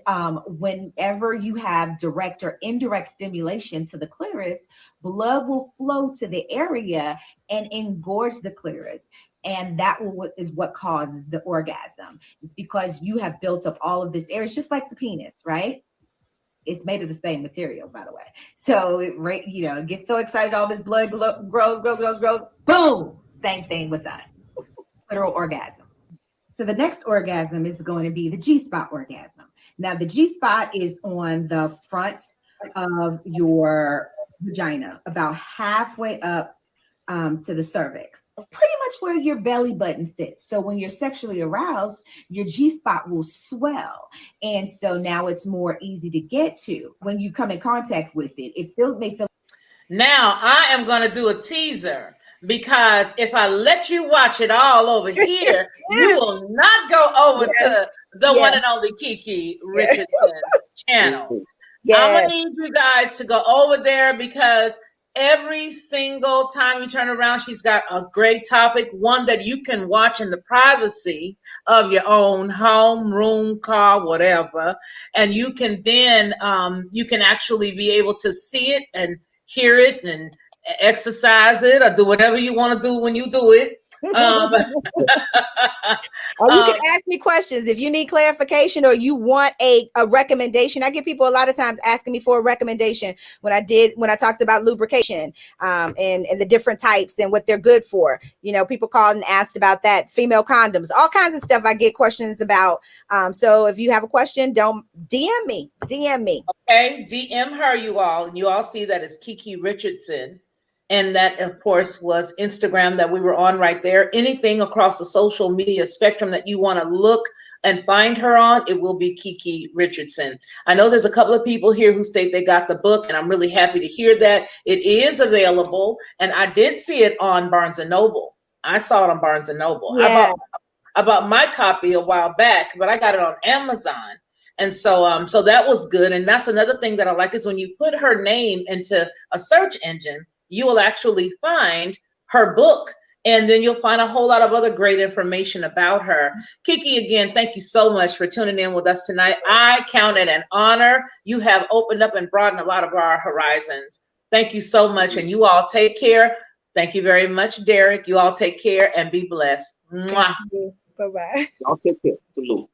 whenever you have direct or indirect stimulation to the clitoris, blood will flow to the area and engorge the clitoris. And that is what causes the orgasm. It's because you have built up all of this area. It's just like the penis, right? It's made of the same material, by the way. So it gets so excited, all this blood grows. Boom! Same thing with us. Clitoral orgasm. So the next orgasm is going to be the G-spot orgasm. Now the G-spot is on the front of your vagina, about halfway up to the cervix, pretty much where your belly button sits. So when you're sexually aroused, your G-spot will swell. And so now it's more easy to get to when you come in contact with it. It may feel. Now I am going to do a teaser, because if I let you watch it all over here, you will not go over to the one and only Kiki Richardson's channel. I'm going to need you guys to go over there, because every single time you turn around, she's got a great topic, one that you can watch in the privacy of your own home, room, car, whatever. And you can then, you can actually be able to see it and hear it and exercise it or do whatever you want to do when you do it. Or you can ask me questions if you need clarification or you want a recommendation. I get people a lot of times asking me for a recommendation when I talked about lubrication and the different types and what they're good for. You know, people called and asked about that, female condoms, all kinds of stuff I get questions about. So if you have a question, don't DM me. Okay, DM her, you all. And you all see that it's Kiki Richardson. And that, of course, was Instagram that we were on right there. Anything across the social media spectrum that you want to look and find her on, it will be Kiki Richardson. I know there's a couple of people here who state they got the book, and I'm really happy to hear that. It is available, and I did see it on Barnes & Noble. I saw it on Barnes & Noble. Yeah. I bought my copy a while back, but I got it on Amazon. And so that was good. And that's another thing that I like, is when you put her name into a search engine, you will actually find her book, and then you'll find a whole lot of other great information about her. Kiki, again, thank you so much for tuning in with us tonight. I count it an honor. You have opened up and broadened a lot of our horizons. Thank you so much, and you all take care. Thank you very much, Derek. You all take care and be blessed. Mwah. Bye-bye. Y'all take care. Salute.